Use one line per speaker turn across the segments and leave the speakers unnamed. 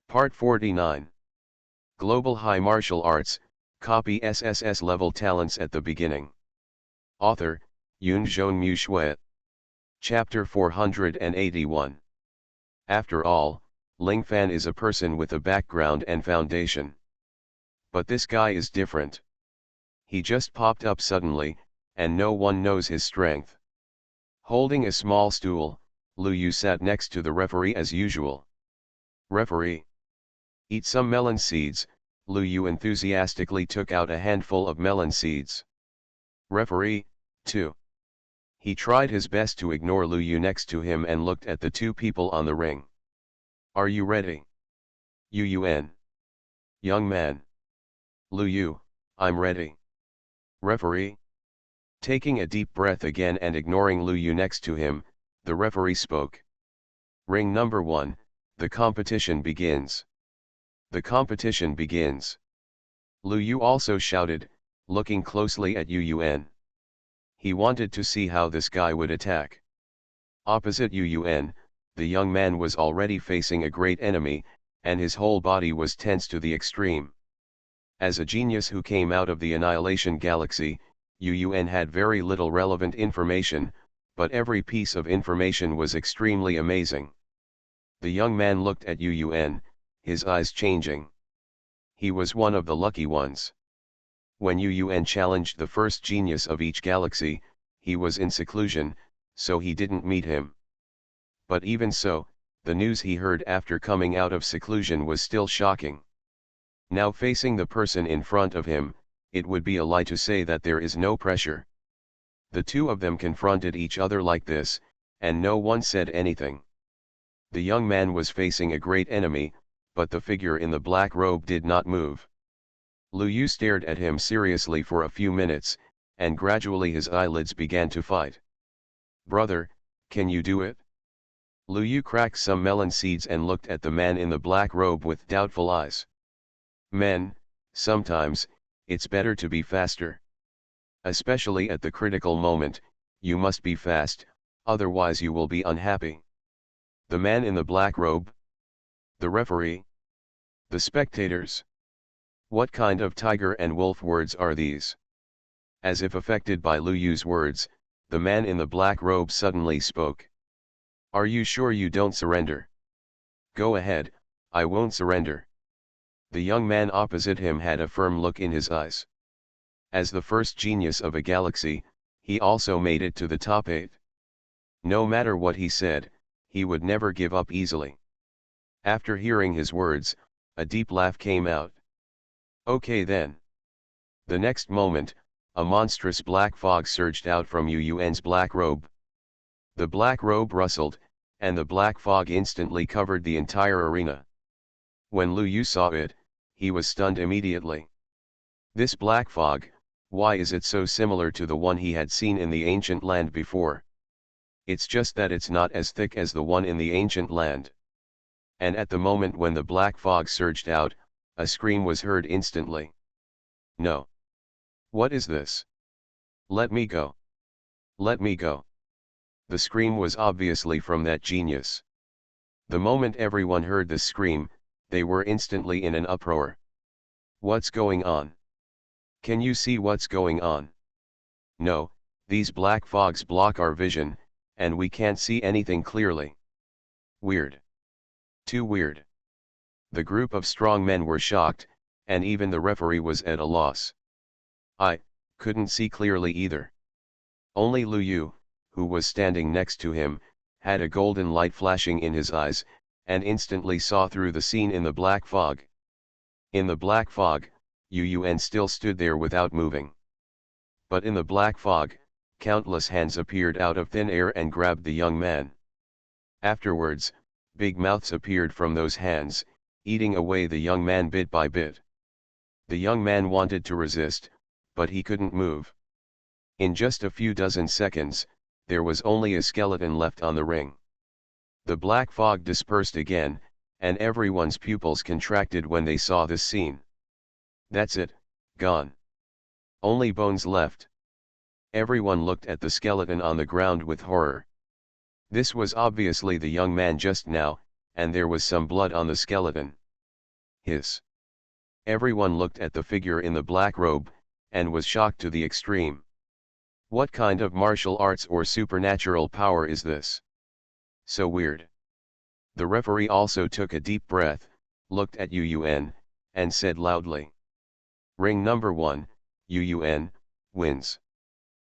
Part 49. Global High Martial Arts, copy SSS-level talents at the beginning. Author, Yun Zhong Mu Shui. Chapter 481. After all, Ling Fan is a person with a background and foundation. But this guy is different. He just popped up suddenly, and no one knows his strength. Holding a small stool, Lu Yu sat next to the referee as usual. Referee. Eat some melon seeds. Lu Yu enthusiastically took out a handful of melon seeds. Referee, too. He tried his best to ignore Lu Yu next to him and looked at the two people on the ring. Are you ready? Yun. Young man. Lu Yu, I'm ready. Referee. Taking a deep breath again and ignoring Lu Yu next to him, the referee spoke. Ring number 1, the competition begins. The competition begins. Lu Yu also shouted, looking closely at Yun. He wanted to see how this guy would attack. Opposite Yun, the young man was already facing a great enemy, and his whole body was tense to the extreme. As a genius who came out of the Annihilation Galaxy, Yun had very little relevant information, but every piece of information was extremely amazing. The young man looked at Yun, his eyes changing. He was one of the lucky ones. When Yun challenged the first genius of each galaxy, he was in seclusion, so he didn't meet him. But even so, the news he heard after coming out of seclusion was still shocking. Now facing the person in front of him, it would be a lie to say that there is no pressure. The two of them confronted each other like this, and no one said anything. The young man was facing a great enemy, but the figure in the black robe did not move. Lu Yu stared at him seriously for a few minutes, and gradually his eyelids began to fight. Brother, can you do it? Lu Yu cracked some melon seeds and looked at the man in the black robe with doubtful eyes. Men, sometimes, it's better to be faster. Especially at the critical moment, you must be fast, otherwise you will be unhappy. The man in the black robe? The referee? The spectators? What kind of tiger and wolf words are these? As if affected by Lu Yu's words, the man in the black robe suddenly spoke. Are you sure you don't surrender? Go ahead, I won't surrender. The young man opposite him had a firm look in his eyes. As the first genius of a galaxy, he also made it to the top 8. No matter what he said, he would never give up easily. After hearing his words, a deep laugh came out. Okay then. The next moment, a monstrous black fog surged out from Yun's black robe. The black robe rustled, and the black fog instantly covered the entire arena. When Lu Yu saw it, he was stunned immediately. This black fog, why is it so similar to the one he had seen in the ancient land before? It's just that it's not as thick as the one in the ancient land. And at the moment when the black fog surged out, a scream was heard instantly. No. What is this? Let me go. Let me go. The scream was obviously from that genius. The moment everyone heard this scream, they were instantly in an uproar. What's going on? Can you see what's going on? No, these black fogs block our vision, and we can't see anything clearly. Weird. Too weird. The group of strong men were shocked, and even the referee was at a loss. I couldn't see clearly either. Only Lu Yu, who was standing next to him, had a golden light flashing in his eyes, and instantly saw through the scene in the black fog. In the black fog, Yun still stood there without moving. But in the black fog, countless hands appeared out of thin air and grabbed the young man. Afterwards, big mouths appeared from those hands, eating away the young man bit by bit. The young man wanted to resist, but he couldn't move. In just a few dozen seconds, there was only a skeleton left on the ring. The black fog dispersed again, and everyone's pupils contracted when they saw this scene. That's it, gone. Only bones left. Everyone looked at the skeleton on the ground with horror. This was obviously the young man just now, and there was some blood on the skeleton. hiss. Everyone looked at the figure in the black robe, and was shocked to the extreme. What kind of martial arts or supernatural power is this? So weird. The referee also took a deep breath, looked at Yun, and said loudly, "Ring number 1, Yun, wins."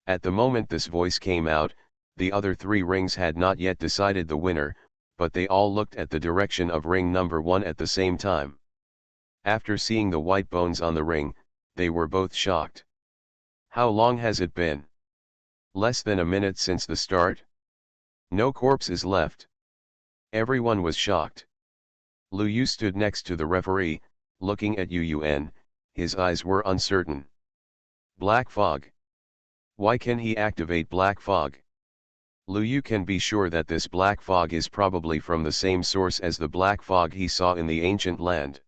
At the moment this voice came out, the other 3 rings had not yet decided the winner, but they all looked at the direction of ring number 1 at the same time. After seeing the white bones on the ring, they were both shocked. How long has it been? Less than a minute since the start? No corpses left. Everyone was shocked. Lu Yu stood next to the referee, looking at Yun, his eyes were uncertain. Black fog. Why can he activate black fog? Lu Yu can be sure that this black fog is probably from the same source as the black fog he saw in the ancient land.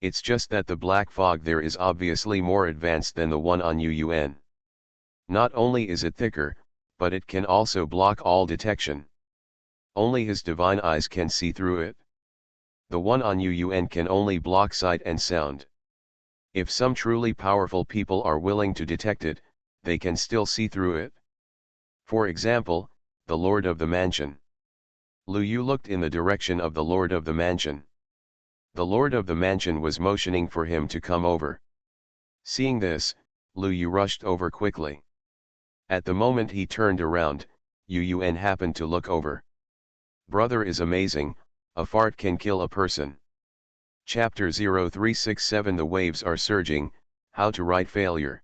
It's just that the black fog there is obviously more advanced than the one on Yun. Not only is it thicker, but it can also block all detection. Only his divine eyes can see through it. The one on Yun can only block sight and sound. If some truly powerful people are willing to detect it, they can still see through it. For example, the Lord of the Mansion. Lu Yu looked in the direction of the Lord of the Mansion. The Lord of the Mansion was motioning for him to come over. Seeing this, Lu Yu rushed over quickly. At the moment he turned around, Yun happened to look over. Brother is amazing, a fart can kill a person. Chapter 0367 The waves are surging, how to write failure.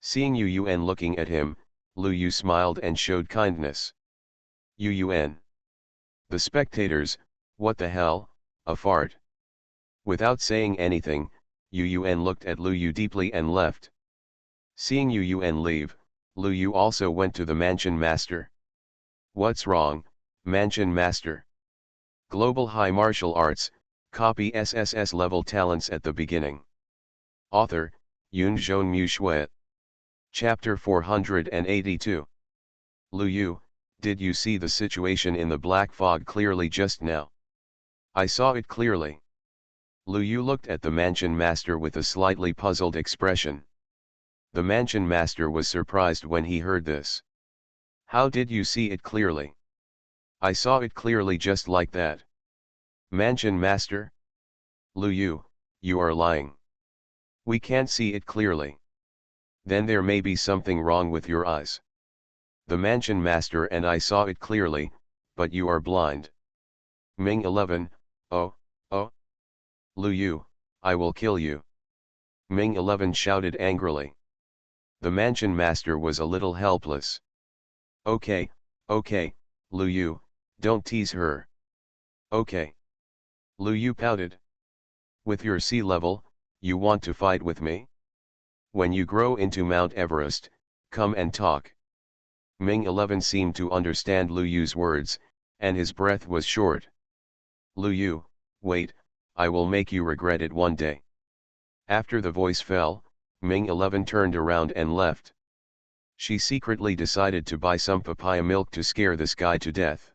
Seeing Yun looking at him, Lu Yu smiled and showed kindness. Yun. The spectators, what the hell, a fart? Without saying anything, Yun looked at Lu Yu deeply and left. Seeing Yun leave, Lu Yu also went to the Mansion Master. What's wrong, Mansion Master? Global High Martial Arts, copy SSS-level talents at the beginning. Author, Yunzhong Mu Shui. Chapter 482. Lu Yu, did you see the situation in the black fog clearly just now? I saw it clearly. Lu Yu looked at the Mansion Master with a slightly puzzled expression. The Mansion Master was surprised when he heard this. How did you see it clearly? I saw it clearly just like that. Mansion Master? Lu Yu, you are lying. We can't see it clearly. Then there may be something wrong with your eyes. The Mansion Master and I saw it clearly, but you are blind. Ming 11, oh. Lu Yu, I will kill you. Ming 11 shouted angrily. The Mansion Master was a little helpless. Okay, Lu Yu, don't tease her. Okay. Lu Yu pouted. With your sea level, you want to fight with me? When you grow into Mount Everest, come and talk. Ming 11 seemed to understand Lu Yu's words, and his breath was short. Lu Yu, wait, I will make you regret it one day. After the voice fell, Ming 11 turned around and left. She secretly decided to buy some papaya milk to scare this guy to death.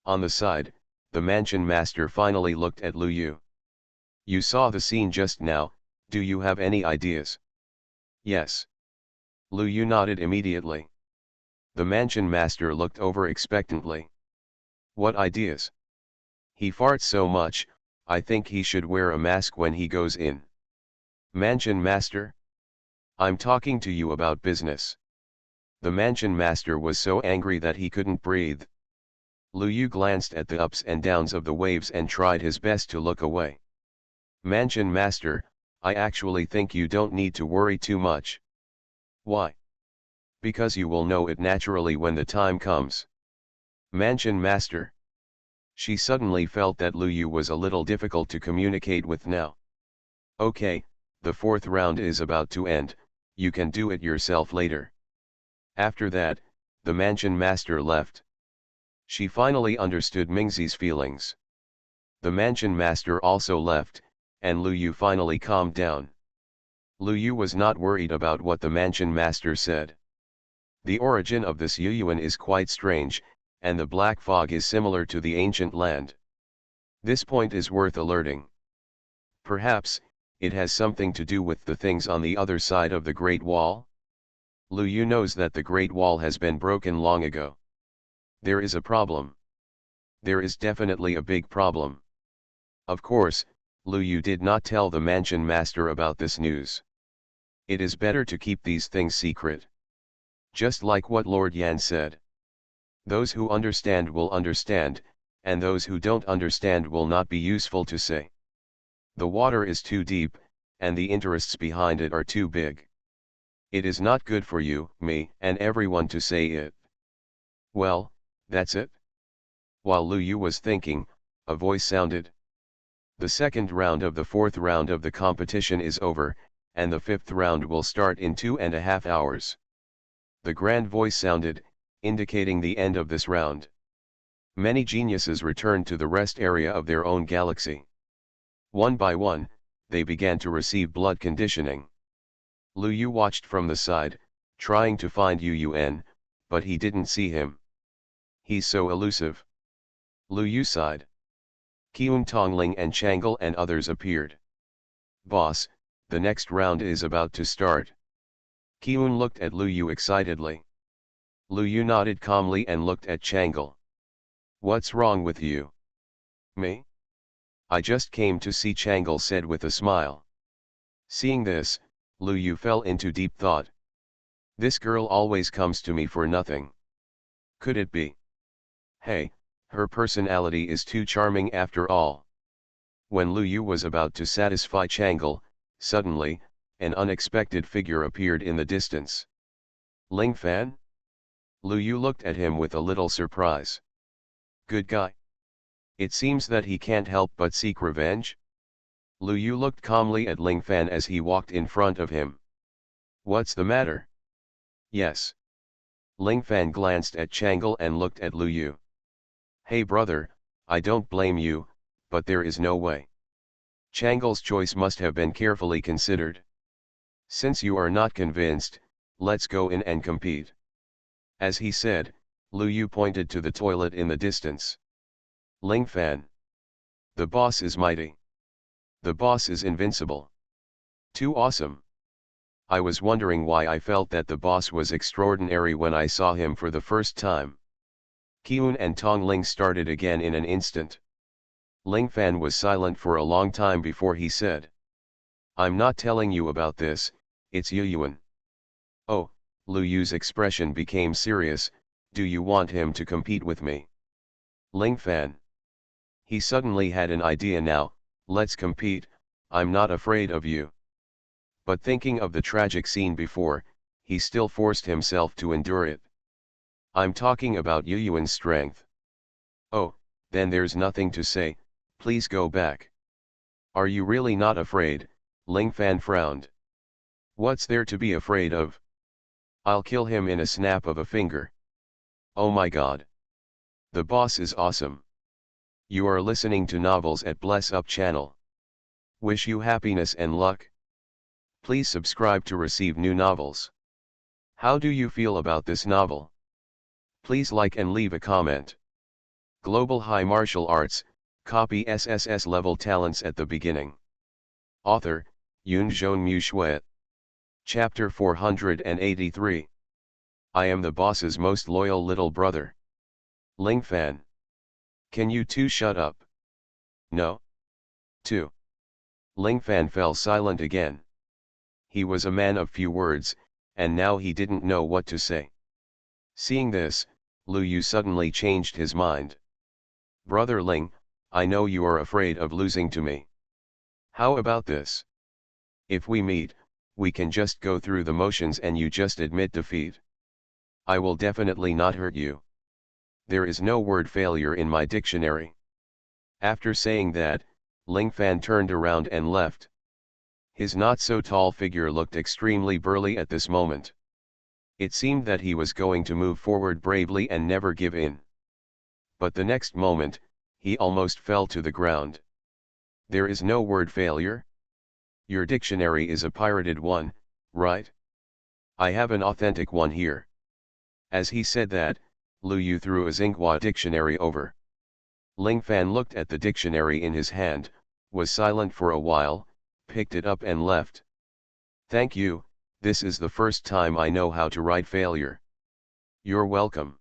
On the side, the Mansion Master finally looked at Lu Yu. You saw the scene just now, do you have any ideas? Yes. Lu Yu nodded immediately. The Mansion Master looked over expectantly. What ideas? He farts so much, I think he should wear a mask when he goes in. Mansion Master? I'm talking to you about business. The Mansion Master was so angry that he couldn't breathe. Lu Yu glanced at the ups and downs of the waves and tried his best to look away. Mansion Master, I actually think you don't need to worry too much. Why? Because you will know it naturally when the time comes. Mansion Master. She suddenly felt that Lu Yu was a little difficult to communicate with now. Okay, the 4th round is about to end, you can do it yourself later. After that, the Mansion Master left. She finally understood Mingzi's feelings. The Mansion Master also left, and Lu Yu finally calmed down. Lu Yu was not worried about what the Mansion Master said. The origin of this Yuyuan is quite strange, and the black fog is similar to the ancient land. This point is worth alerting. Perhaps, it has something to do with the things on the other side of the Great Wall? Lu Yu knows that the Great Wall has been broken long ago. There is a problem. There is definitely a big problem. Of course, Lu Yu did not tell the mansion master about this news. It is better to keep these things secret. Just like what Lord Yan said. Those who understand will understand, and those who don't understand will not be useful to say. The water is too deep, and the interests behind it are too big. It is not good for you, me, and everyone to say it. Well, that's it. While Lu Yu was thinking, a voice sounded. The second round of the fourth round of the competition is over, and the fifth round will start in 2.5 hours. The grand voice sounded, indicating the end of this round. Many geniuses returned to the rest area of their own galaxy. One by one, they began to receive blood conditioning. Lu Yu watched from the side, trying to find Yu Yuan, but he didn't see him. He's so elusive. Lu Yu sighed. Qiyun Tongling and Chang'e and others appeared. Boss, the next round is about to start. Qiyun looked at Lu Yu excitedly. Lu Yu nodded calmly and looked at Chang'e. What's wrong with you? Me? I just came to see, Chang'e said with a smile. Seeing this, Lu Yu fell into deep thought. This girl always comes to me for nothing. Could it be? Hey, her personality is too charming after all. When Lu Yu was about to satisfy Chang'e, suddenly, an unexpected figure appeared in the distance. Ling Fan? Lu Yu looked at him with a little surprise. Good guy. It seems that he can't help but seek revenge. Lu Yu looked calmly at Ling Fan as he walked in front of him. What's the matter? Yes. Ling Fan glanced at Chang'e and looked at Lu Yu. Hey brother, I don't blame you, but there is no way. Chang'e's choice must have been carefully considered. Since you are not convinced, let's go in and compete. As he said, Lu Yu pointed to the toilet in the distance. Ling Fan. The boss is mighty. The boss is invincible. Too awesome. I was wondering why I felt that the boss was extraordinary when I saw him for the first time. Qiyun and Tongling started again in an instant. Ling Fan was silent for a long time before he said. I'm not telling you about this, it's Yu Yuan. Oh, Lu Yu's expression became serious. Do you want him to compete with me? Ling Fan. He suddenly had an idea now. Let's compete, I'm not afraid of you. But thinking of the tragic scene before, he still forced himself to endure it. I'm talking about Yu Yuan's strength. Oh, then there's nothing to say, please go back. Are you really not afraid? Ling Fan frowned. What's there to be afraid of? I'll kill him in a snap of a finger. Oh my god. The boss is awesome. You are listening to novels at Bless Up channel. Wish you happiness and luck. Please subscribe to receive new novels. How do you feel about this novel? Please like and leave a comment. Global High Martial Arts, copy SSS level talents at the beginning. Author, Yunzhong Mu Shui. Chapter 483. I am the boss's most loyal little brother. Ling Fan. Can you two shut up? No. 2. Ling Fan fell silent again. He was a man of few words, and now he didn't know what to say. Seeing this, Lu Yu suddenly changed his mind. Brother Ling, I know you are afraid of losing to me. How about this? If we meet, we can just go through the motions and you just admit defeat. I will definitely not hurt you. There is no word failure in my dictionary. After saying that, Ling Fan turned around and left. His not-so-tall figure looked extremely burly at this moment. It seemed that he was going to move forward bravely and never give in. But the next moment, he almost fell to the ground. There is no word failure? Your dictionary is a pirated one, right? I have an authentic one here. As he said that, Lu Yu threw a Xinhua dictionary over. Ling Fan looked at the dictionary in his hand, was silent for a while, picked it up and left. Thank you, this is the first time I know how to write failure. You're welcome.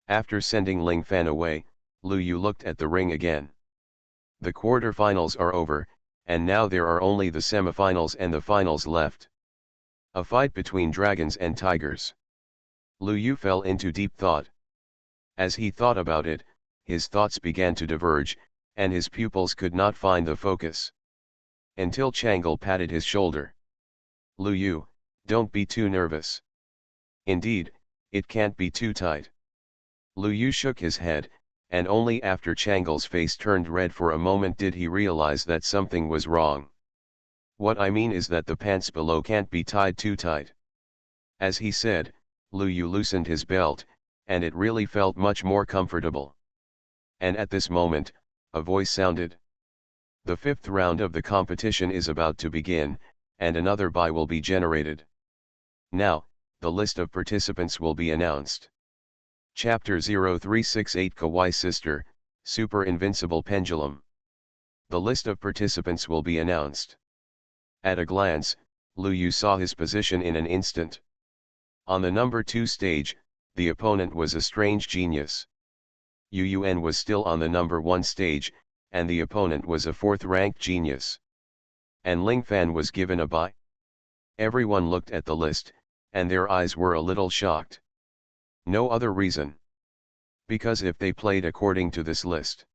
After sending Ling Fan away, Lu Yu looked at the ring again. The quarterfinals are over, and now there are only the semifinals and the finals left. A fight between dragons and tigers. Lu Yu fell into deep thought. As he thought about it, his thoughts began to diverge, and his pupils could not find the focus. Until Changle patted his shoulder. Lu Yu, don't be too nervous. Indeed, it can't be too tight. Lu Yu shook his head, and only after Changle's face turned red for a moment did he realize that something was wrong. What I mean is that the pants below can't be tied too tight. As he said, Lu Yu loosened his belt, and it really felt much more comfortable. And at this moment, a voice sounded. The fifth round of the competition is about to begin, and another bye will be generated. Now, the list of participants will be announced. Chapter 0368 Kawaii Sister, Super Invincible Pendulum. The list of participants will be announced. At a glance, Lu Yu saw his position in an instant. On the number 2 stage, the opponent was a strange genius. Yun was still on the number 1 stage, and the opponent was a 4th-ranked genius. And Ling Fan was given a bye. Everyone looked at the list, and their eyes were a little shocked. No other reason. Because if they played according to this list,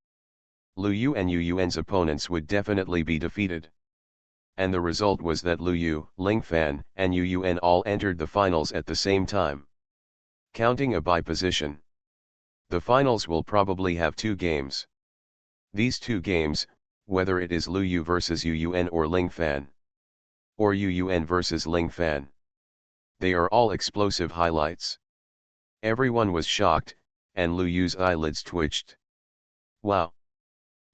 Lu Yu and Yun's opponents would definitely be defeated. And the result was that Lu Yu, Ling Fan, and Yun all entered the finals at the same time. Counting a bye position. The finals will probably have 2 games. These 2 games, whether it is Lu Yu versus Yun or Ling Fan, or Yun versus Ling Fan, they are all explosive highlights. Everyone was shocked, and Lu Yu's eyelids twitched. Wow!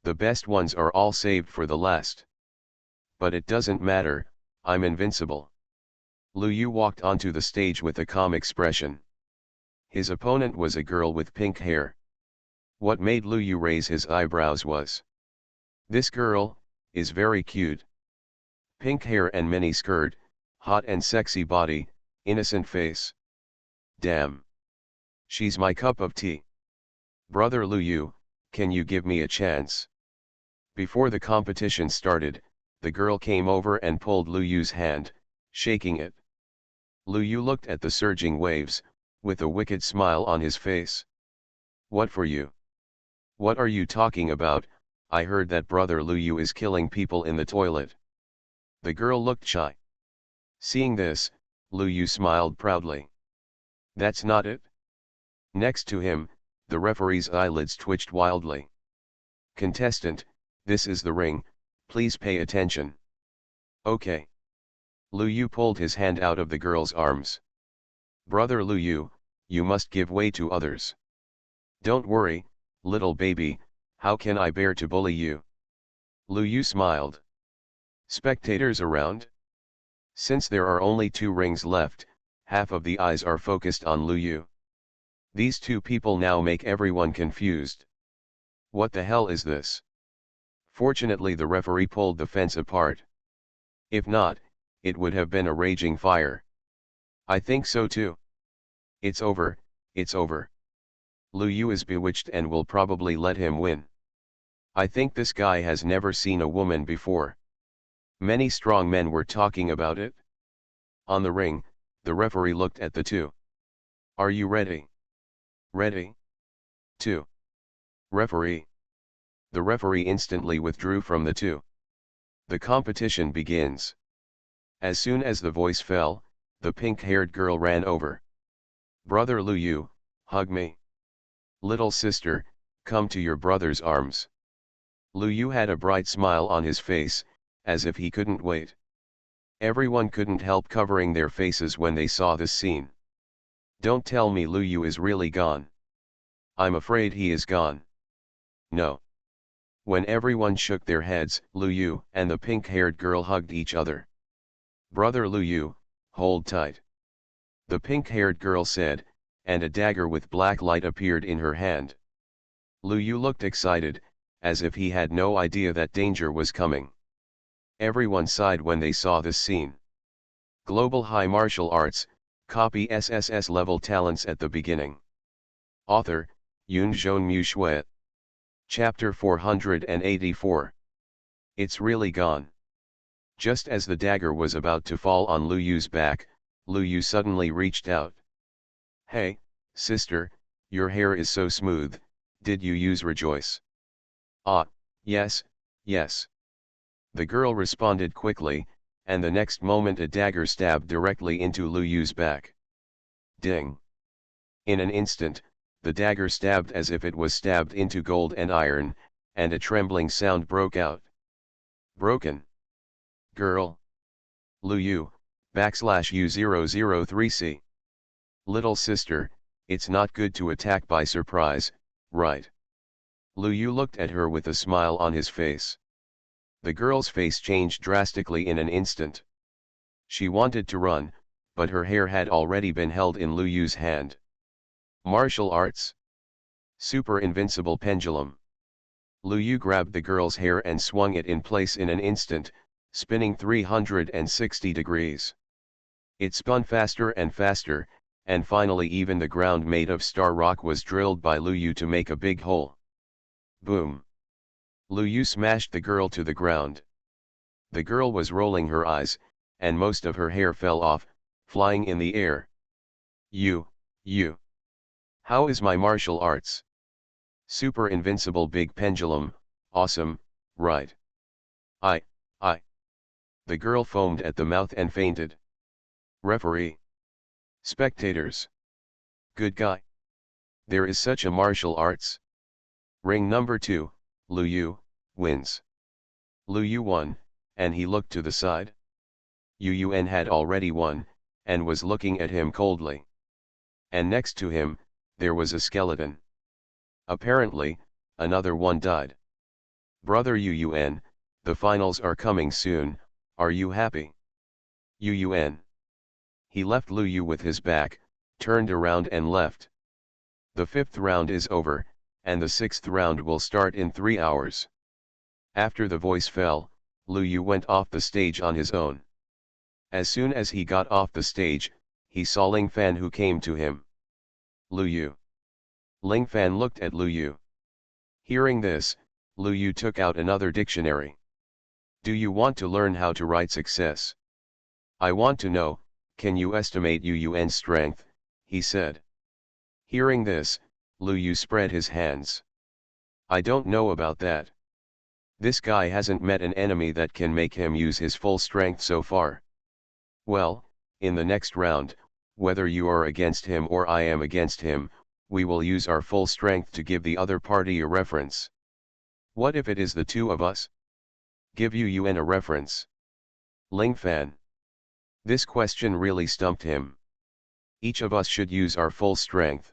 The best ones are all saved for the last. But it doesn't matter, I'm invincible. Lu Yu walked onto the stage with a calm expression. His opponent was a girl with pink hair. What made Lu Yu raise his eyebrows was, this girl is very cute. Pink hair and mini skirt, hot and sexy body, innocent face. Damn. She's my cup of tea. Brother Lu Yu, can you give me a chance? Before the competition started, the girl came over and pulled Lu Yu's hand, shaking it. Lu Yu looked at the surging waves, with a wicked smile on his face. What for you? What are you talking about? I heard that brother Lu Yu is killing people in the toilet. The girl looked shy. Seeing this, Lu Yu smiled proudly. That's not it. Next to him, the referee's eyelids twitched wildly. Contestant, this is the ring, please pay attention. Okay. Lu Yu pulled his hand out of the girl's arms. Brother Lu Yu, you must give way to others. Don't worry, little baby, how can I bear to bully you? Lu Yu smiled. Spectators around? Since there are only 2 rings left, half of the eyes are focused on Lu Yu. These 2 people now make everyone confused. What the hell is this? Fortunately the referee pulled the fence apart. If not, it would have been a raging fire. I think so too. It's over, it's over. Lu Yu is bewitched and will probably let him win. I think this guy has never seen a woman before. Many strong men were talking about it. On the ring, the referee looked at the 2. Are you ready? Ready? 2. Referee. The referee instantly withdrew from the 2. The competition begins. As soon as the voice fell, the pink-haired girl ran over. Brother Lu Yu, hug me. Little sister, come to your brother's arms. Lu Yu had a bright smile on his face, as if he couldn't wait. Everyone couldn't help covering their faces when they saw this scene. Don't tell me Lu Yu is really gone. I'm afraid he is gone. No. When everyone shook their heads, Lu Yu and the pink-haired girl hugged each other. Brother Lu Yu, hold tight. The pink-haired girl said, and a dagger with black light appeared in her hand. Lu Yu looked excited, as if he had no idea that danger was coming. Everyone sighed when they saw this scene. Global High Martial Arts, copy SSS-level talents at the beginning. Author, Yoon Jeon-mu Shui. Chapter 484. It's really gone. Just as the dagger was about to fall on Lu Yu's back, Lu Yu suddenly reached out. Hey, sister, your hair is so smooth, did you use Rejoice? Ah, yes, yes. The girl responded quickly, and the next moment a dagger stabbed directly into Lu Yu's back. Ding! In an instant, the dagger stabbed as if it was stabbed into gold and iron, and a trembling sound broke out. Broken. Girl. Lu Yu, /U003C. Little sister, it's not good to attack by surprise, right? Lu Yu looked at her with a smile on his face. The girl's face changed drastically in an instant. She wanted to run, but her hair had already been held in Lu Yu's hand. Martial arts. Super invincible pendulum. Lu Yu grabbed the girl's hair and swung it in place in an instant, spinning 360 degrees. It spun faster and faster, and finally even the ground made of star rock was drilled by Lu Yu to make a big hole. Boom! Lu Yu smashed the girl to the ground. The girl was rolling her eyes, and most of her hair fell off, flying in the air. You. How is my martial arts? Super invincible big pendulum, awesome, right? I. The girl foamed at the mouth and fainted. Referee. Spectators. Good guy. There is such a martial arts. Ring number 2, Lu Yu, wins. Lu Yu won, and he looked to the side. Yun had already won, and was looking at him coldly. And next to him, there was a skeleton. Apparently, another one died. Brother Yun, the finals are coming soon, are you happy? Yun. He left Lu Yu with his back, turned around and left. The 5th round is over, and the 6th round will start in 3 hours. After the voice fell, Lu Yu went off the stage on his own. As soon as he got off the stage, he saw Ling Fan who came to him. Lu Yu. Ling Fan looked at Lu Yu. Hearing this, Lu Yu took out another dictionary. Do you want to learn how to write success? I want to know, can you estimate Yun's strength, he said. Hearing this, Lu Yu spread his hands. I don't know about that. This guy hasn't met an enemy that can make him use his full strength so far. Well, in the next round, whether you are against him or I am against him, we will use our full strength to give the other party a reference. What if it is the two of us? Give Yun a reference. Ling Fan. This question really stumped him. Each of us should use our full strength.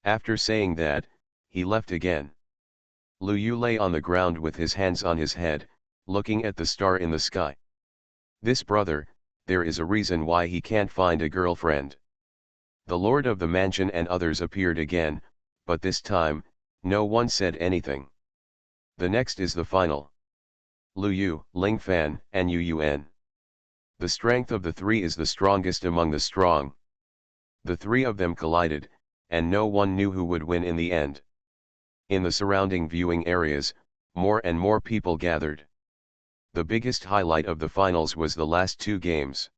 After saying that, he left again. Lu Yu lay on the ground with his hands on his head, looking at the star in the sky. This brother, there is a reason why he can't find a girlfriend. The lord of the mansion and others appeared again, but this time, no one said anything. The next is the final. Lu Yu, Ling Fan, and Yun. The strength of the three is the strongest among the strong. The three of them collided, and no one knew who would win in the end. In the surrounding viewing areas, more and more people gathered. The biggest highlight of the finals was the last 2 games.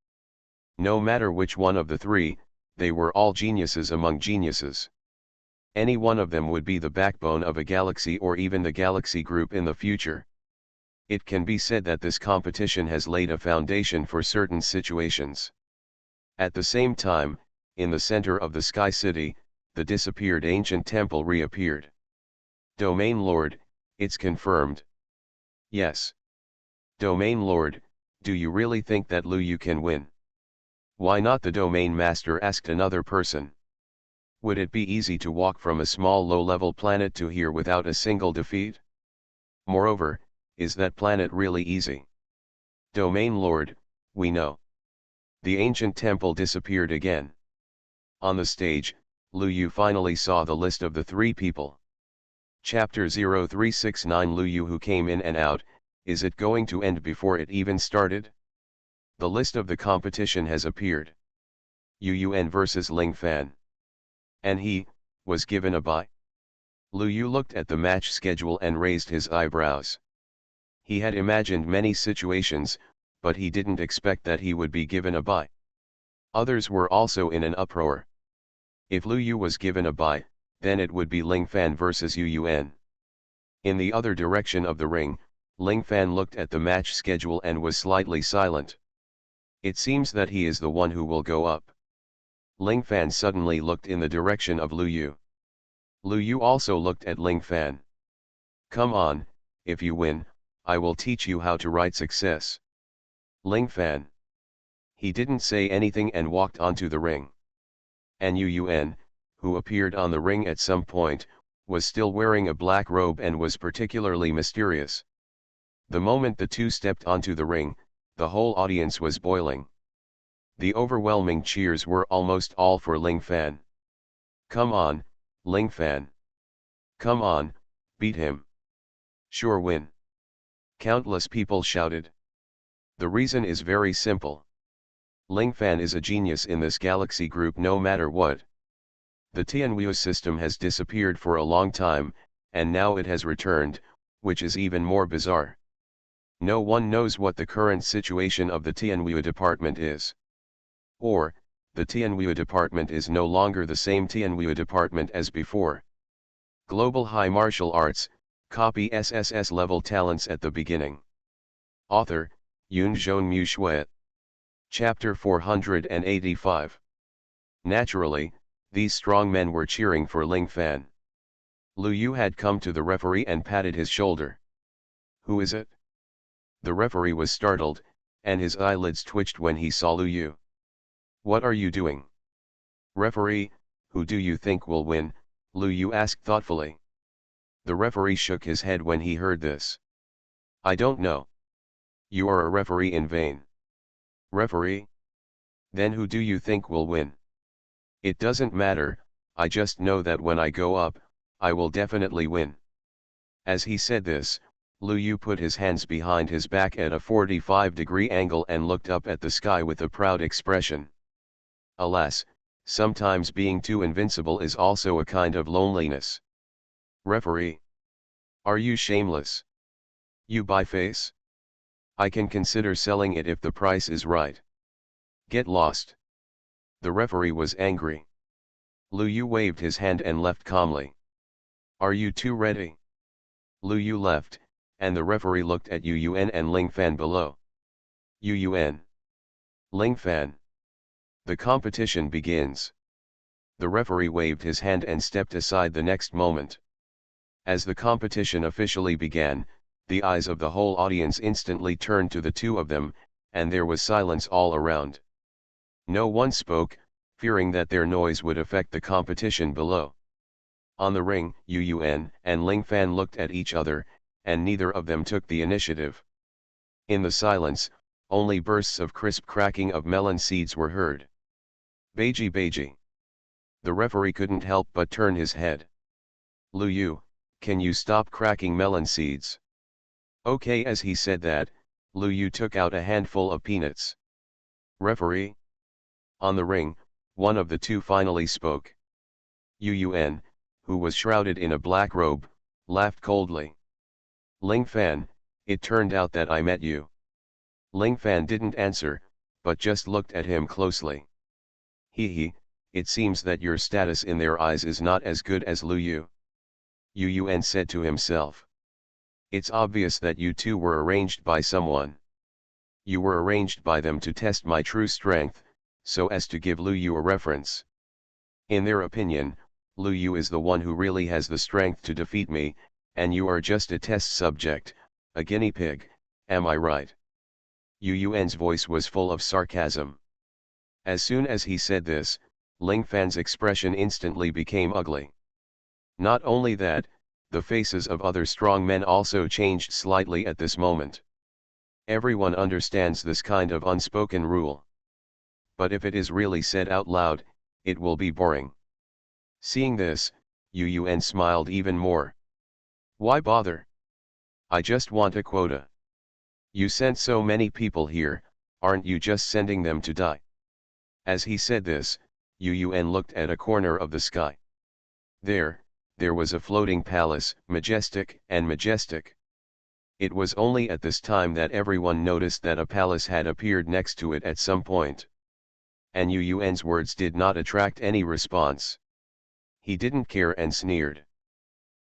No matter which one of the three, they were all geniuses among geniuses. Any one of them would be the backbone of a galaxy or even the galaxy group in the future. It can be said that this competition has laid a foundation for certain situations. At the same time, in the center of the Sky City, the disappeared ancient temple reappeared. Domain Lord, it's confirmed. Yes. Domain Lord, do you really think that Lu Yu can win? Why not? The Domain Master asked another person. Would it be easy to walk from a small low-level planet to here without a single defeat? Moreover, is that planet really easy? Domain Lord, we know. The ancient temple disappeared again. On the stage, Lu Yu finally saw the list of the 3 people. Chapter 0369 Lu Yu who came in and out, is it going to end before it even started? The list of the competition has appeared. Yu Yun versus Ling Fan. And he, was given a bye. Lu Yu looked at the match schedule and raised his eyebrows. He had imagined many situations, but he didn't expect that he would be given a bye. Others were also in an uproar. If Lu Yu was given a bye, then it would be Ling Fan versus Yu Yun. In the other direction of the ring, Ling Fan looked at the match schedule and was slightly silent. It seems that he is the one who will go up. Ling Fan suddenly looked in the direction of Lu Yu. Lu Yu also looked at Ling Fan. Come on, if you win, I will teach you how to write success. Ling Fan. He didn't say anything and walked onto the ring. And Yu Yun, who appeared on the ring at some point, was still wearing a black robe and was particularly mysterious. The moment the two stepped onto the ring, the whole audience was boiling. The overwhelming cheers were almost all for Ling Fan. Come on, Ling Fan. Come on, beat him. Sure win. Countless people shouted. The reason is very simple. Ling Fan is a genius in this galaxy group no matter what. The Tianwu system has disappeared for a long time, and now it has returned, which is even more bizarre. No one knows what the current situation of the Tianwu department is. Or, the Tianwu department is no longer the same Tianwu department as before. Global High Martial Arts, copy SSS-level talents at the beginning. Author, Yunzhong Mu Shui. Chapter 485. Naturally, these strong men were cheering for Ling Fan. Lu Yu had come to the referee and patted his shoulder. Who is it? The referee was startled, and his eyelids twitched when he saw Lu Yu. What are you doing? Referee, who do you think will win? Lu Yu asked thoughtfully. The referee shook his head when he heard this. I don't know. You are a referee in vain. Referee? Then who do you think will win? It doesn't matter, I just know that when I go up, I will definitely win. As he said this, Lu Yu put his hands behind his back at a 45-degree angle and looked up at the sky with a proud expression. Alas, sometimes being too invincible is also a kind of loneliness. Referee. Are you shameless? You buy face? I can consider selling it if the price is right. Get lost. The referee was angry. Lu Yu waved his hand and left calmly. Are you two ready? Lu Yu left, and the referee looked at Yu Yun and Ling Fan below. Yu Yun. Ling Fan. The competition begins. The referee waved his hand and stepped aside the next moment. As the competition officially began, the eyes of the whole audience instantly turned to the two of them, and there was silence all around. No one spoke, fearing that their noise would affect the competition below. On the ring, Yu Yun and Ling Fan looked at each other, and neither of them took the initiative. In the silence, only bursts of crisp cracking of melon seeds were heard. Beiji Beiji. The referee couldn't help but turn his head. Lu Yu, can you stop cracking melon seeds? Okay. As he said that, Lu Yu took out a handful of peanuts. Referee? On the ring, one of the two finally spoke. Yu Yun, who was shrouded in a black robe, laughed coldly. Ling Fan, it turned out that I met you. Ling Fan didn't answer, but just looked at him closely. He, it seems that your status in their eyes is not as good as Lu Yu. Yu Yun said to himself. It's obvious that you two were arranged by someone. You were arranged by them to test my true strength, so as to give Lu Yu a reference. In their opinion, Lu Yu is the one who really has the strength to defeat me, and you are just a test subject, a guinea pig, am I right? Yu Yun's voice was full of sarcasm. As soon as he said this, Ling Fan's expression instantly became ugly. Not only that, the faces of other strong men also changed slightly at this moment. Everyone understands this kind of unspoken rule. But if it is really said out loud, it will be boring. Seeing this, Yu Yun smiled even more. Why bother? I just want a quota. You sent so many people here, aren't you just sending them to die? As he said this, Yun looked at a corner of the sky. There was a floating palace, majestic and majestic. It was only at this time that everyone noticed that a palace had appeared next to it at some point. And Yun's words did not attract any response. He didn't care and sneered.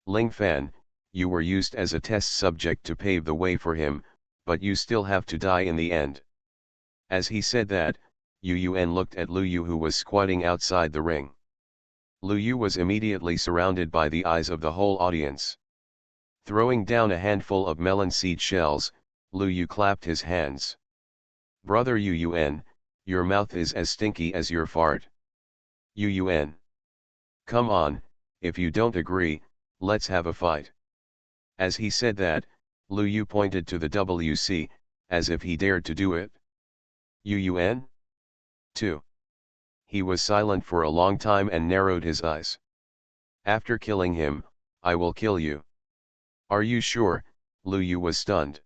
Ling Fan, you were used as a test subject to pave the way for him, but you still have to die in the end. As he said that, Yun looked at Lu Yu, who was squatting outside the ring. Lu Yu was immediately surrounded by the eyes of the whole audience. Throwing down a handful of melon seed shells, Lu Yu clapped his hands. Brother Yun, your mouth is as stinky as your fart. Yun. Come on, if you don't agree, let's have a fight. As he said that, Lu Yu pointed to the WC, as if he dared to do it. Yun? 2. He was silent for a long time and narrowed his eyes. After killing him, I will kill you. Are you sure? Lu Yu was stunned.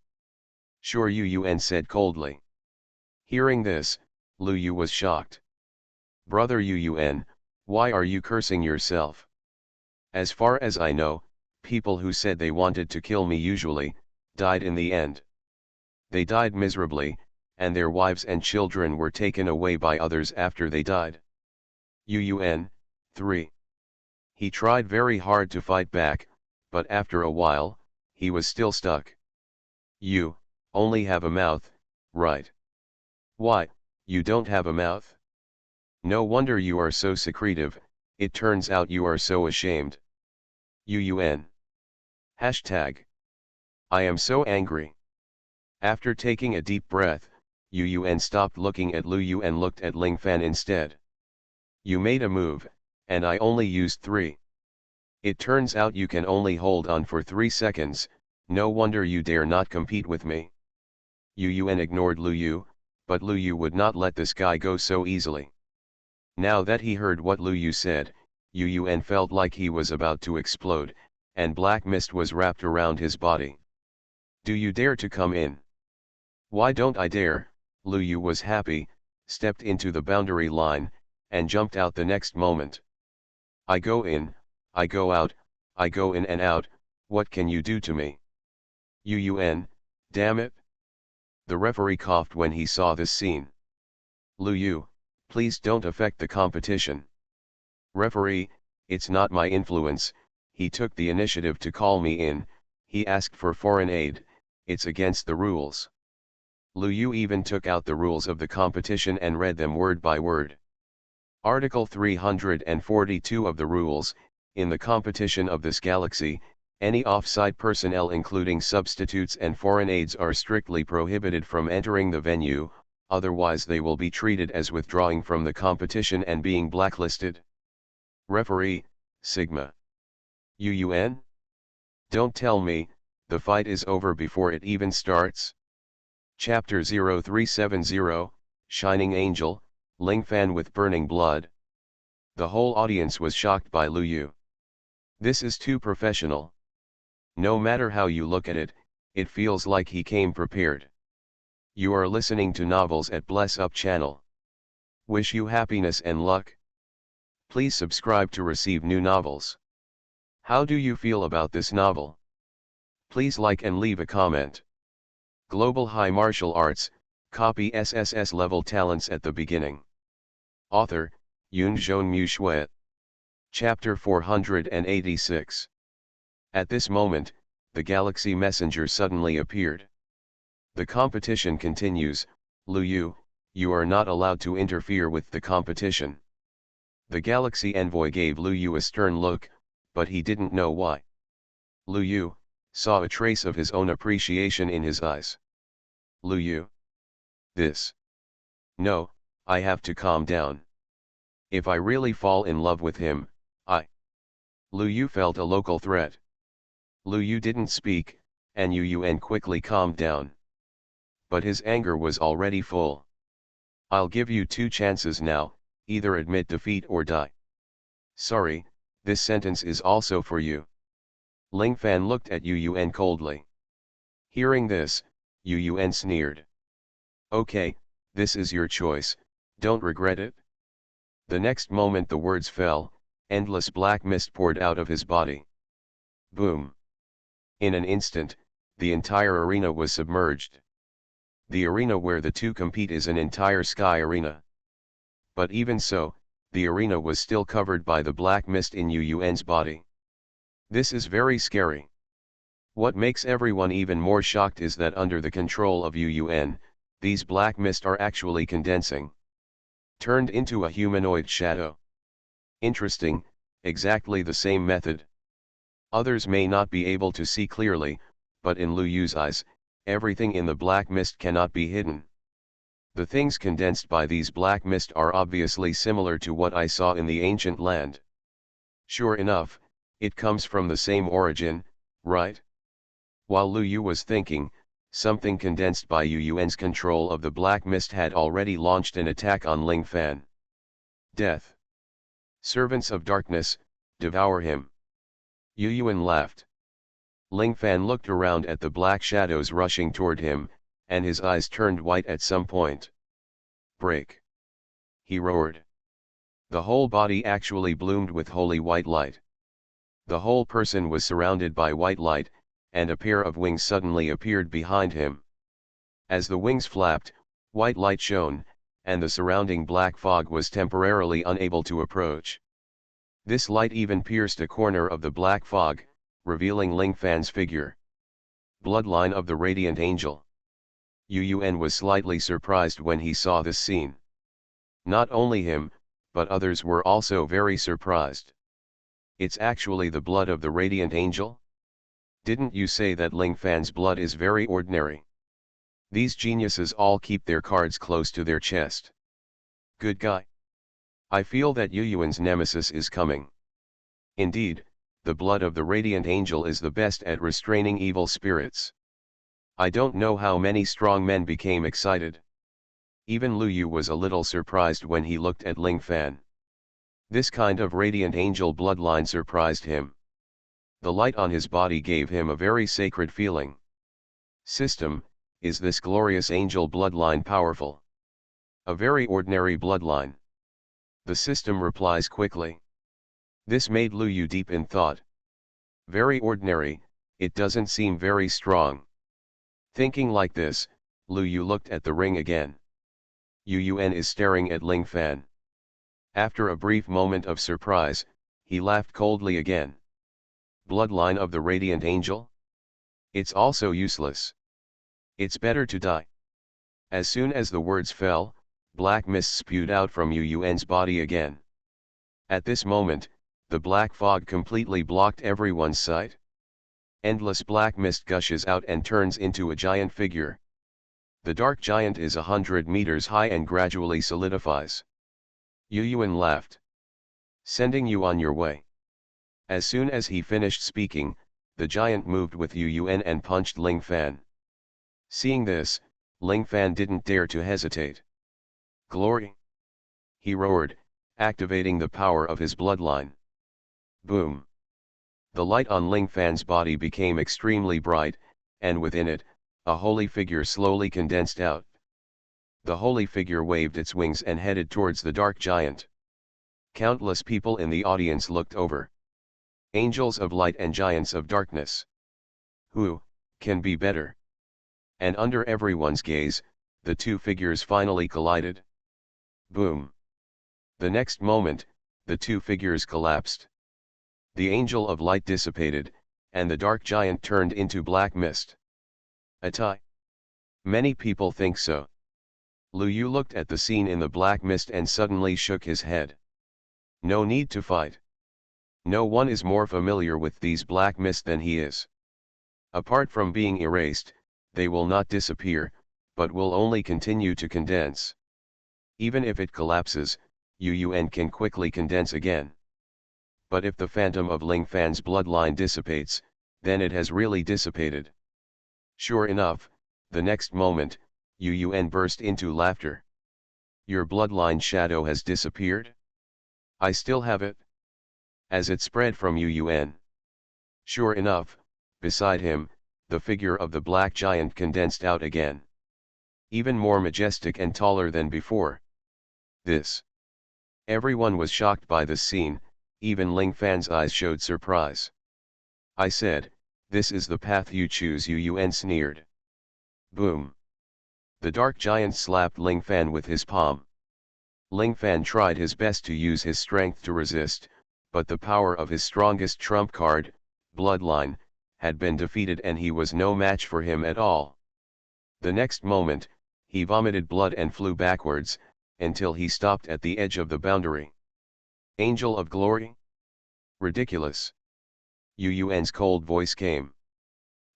Sure, Yun said coldly. Hearing this, Lu Yu was shocked. Brother Yun, why are you cursing yourself? As far as I know, people who said they wanted to kill me usually died in the end. They died miserably, and their wives and children were taken away by others after they died. Yun. 3. He tried very hard to fight back, but after a while, he was still stuck. You only have a mouth, right? Why, you don't have a mouth? No wonder you are so secretive, it turns out you are so ashamed. Yun. Hashtag. I am so angry. After taking a deep breath, Yun stopped looking at Lu Yu and looked at Ling Fan instead. You made a move, and I only used 3. It turns out you can only hold on for 3 seconds, no wonder you dare not compete with me. Yun ignored Lu Yu, but Lu Yu would not let this guy go so easily. Now that he heard what Lu Yu said, Yun felt like he was about to explode, and black mist was wrapped around his body. Do you dare to come in? Why don't I dare? Lu Yu was happy, stepped into the boundary line, and jumped out the next moment. I go in, I go out, I go in and out, what can you do to me? Yun, damn it. The referee coughed when he saw this scene. Lu Yu, please don't affect the competition. Referee, it's not my influence, he took the initiative to call me in, he asked for foreign aid, it's against the rules. Lu Yu even took out the rules of the competition and read them word by word. Article 342 of the rules, in the competition of this galaxy, any off-site personnel including substitutes and foreign aides are strictly prohibited from entering the venue, otherwise they will be treated as withdrawing from the competition and being blacklisted. Referee, Sigma. Yun? Don't tell me, the fight is over before it even starts? Chapter 0370, Shining Angel, Ling Fan with burning blood. The whole audience was shocked by Lu Yu. This is too professional. No matter how you look at it, it feels like he came prepared. You are listening to Novels at Bless Up channel. Wish you happiness and luck. Please subscribe to receive new novels. How do you feel about this novel? Please like and leave a comment. Global High Martial Arts, copy SSS-level talents at the beginning. Author, Yunzhong Shui. Chapter 486. At this moment, the Galaxy Messenger suddenly appeared. The competition continues, Lu Yu, you are not allowed to interfere with the competition. The Galaxy Envoy gave Lu Yu a stern look, but he didn't know why. Lu Yu saw a trace of his own appreciation in his eyes. Lu Yu. This. No, I have to calm down. If I really fall in love with him, Lu Yu felt a local threat. Lu Yu didn't speak, and Yun quickly calmed down. But his anger was already full. I'll give you 2 chances now, either admit defeat or die. Sorry, this sentence is also for you. Ling Fan looked at Yu Yuan coldly. Hearing this, Yu Yuan sneered. Okay, this is your choice, don't regret it. The next moment the words fell, endless black mist poured out of his body. Boom. In an instant, the entire arena was submerged. The arena where the two compete is an entire sky arena. But even so, the arena was still covered by the black mist in Yu Yuan's body. This is very scary. What makes everyone even more shocked is that under the control of Yu Yuan, these black mist are actually condensing. Turned into a humanoid shadow. Interesting, exactly the same method. Others may not be able to see clearly, but in Lu Yu's eyes, everything in the black mist cannot be hidden. The things condensed by these black mist are obviously similar to what I saw in the ancient land. Sure enough, it comes from the same origin, right? While Lu Yu was thinking, something condensed by Yu Yuan's control of the black mist had already launched an attack on Ling Fan. Death. Servants of darkness, devour him. Yu Yuan laughed. Ling Fan looked around at the black shadows rushing toward him, and his eyes turned white at some point. Break. He roared. The whole body actually bloomed with holy white light. The whole person was surrounded by white light, and a pair of wings suddenly appeared behind him. As the wings flapped, white light shone, and the surrounding black fog was temporarily unable to approach. This light even pierced a corner of the black fog, revealing Ling Fan's figure. Bloodline of the Radiant Angel. Yu Yuan was slightly surprised when he saw this scene. Not only him, but others were also very surprised. It's actually the blood of the Radiant Angel? Didn't you say that Ling Fan's blood is very ordinary? These geniuses all keep their cards close to their chest. Good guy. I feel that Yu Yuan's nemesis is coming. Indeed, the blood of the Radiant Angel is the best at restraining evil spirits. I don't know how many strong men became excited. Even Lu Yu was a little surprised when he looked at Ling Fan. This kind of Radiant Angel bloodline surprised him. The light on his body gave him a very sacred feeling. System, is this glorious angel bloodline powerful? A very ordinary bloodline. The system replies quickly. This made Lu Yu deep in thought. Very ordinary, it doesn't seem very strong. Thinking like this, Lu Yu looked at the ring again. Yu Yuan is staring at Ling Fan. After a brief moment of surprise, he laughed coldly again. Bloodline of the Radiant Angel? It's also useless. It's better to die. As soon as the words fell, black mist spewed out from Yu Yuan's body again. At this moment, the black fog completely blocked everyone's sight. Endless black mist gushes out and turns into a giant figure. The dark giant is 100 meters high and gradually solidifies. Yu Yuan laughed. Sending you on your way. As soon as he finished speaking, the giant moved with Yu Yuan and punched Ling Fan. Seeing this, Ling Fan didn't dare to hesitate. Glory! He roared, activating the power of his bloodline. Boom! The light on Ling Fan's body became extremely bright, and within it, a holy figure slowly condensed out. The holy figure waved its wings and headed towards the dark giant. Countless people in the audience looked over. Angels of light and giants of darkness. Who can be better? And under everyone's gaze, the two figures finally collided. Boom! The next moment, the two figures collapsed. The angel of light dissipated, and the dark giant turned into black mist. A tie? Many people think so. Lu Yu looked at the scene in the black mist and suddenly shook his head. No need to fight. No one is more familiar with these black mist than he is. Apart from being erased, they will not disappear, but will only continue to condense. Even if it collapses, Yu Yuan can quickly condense again. But if the phantom of Ling Fan's bloodline dissipates, then it has really dissipated. Sure enough, the next moment, Yu Yuan burst into laughter. Your bloodline shadow has disappeared? I still have it. As it spread from Yu Yuan. Sure enough, beside him, the figure of the black giant condensed out again. Even more majestic and taller than before. This. Everyone was shocked by this scene, even Ling Fan's eyes showed surprise. I said, "This is the path you choose," Yun sneered. Boom. The dark giant slapped Ling Fan with his palm. Ling Fan tried his best to use his strength to resist, but the power of his strongest trump card, Bloodline, had been defeated and he was no match for him at all. The next moment, he vomited blood and flew backwards, until he stopped at the edge of the boundary. Angel of Glory? Ridiculous. Yun's cold voice came.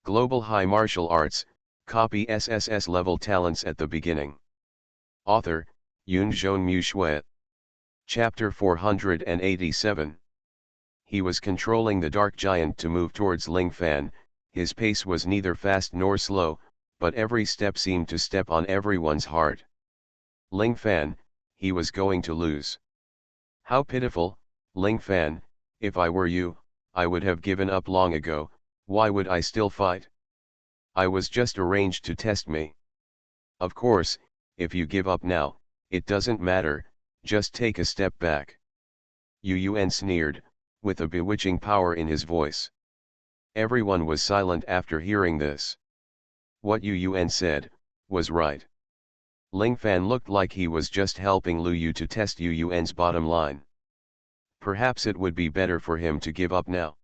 Global High Martial Arts, copy SSS-level talents at the beginning. Author, Yunzhong Shui. Chapter 487. He was controlling the dark giant to move towards Ling Fan. His pace was neither fast nor slow, but every step seemed to step on everyone's heart. Ling Fan, he was going to lose. How pitiful, Ling Fan, if I were you, I would have given up long ago. Why would I still fight? I was just arranged to test me. Of course, if you give up now, it doesn't matter, just take a step back. Yun sneered, with a bewitching power in his voice. Everyone was silent after hearing this. What Yun said, was right. Ling Fan looked like he was just helping Lu Yu to test Yun's bottom line. Perhaps it would be better for him to give up now.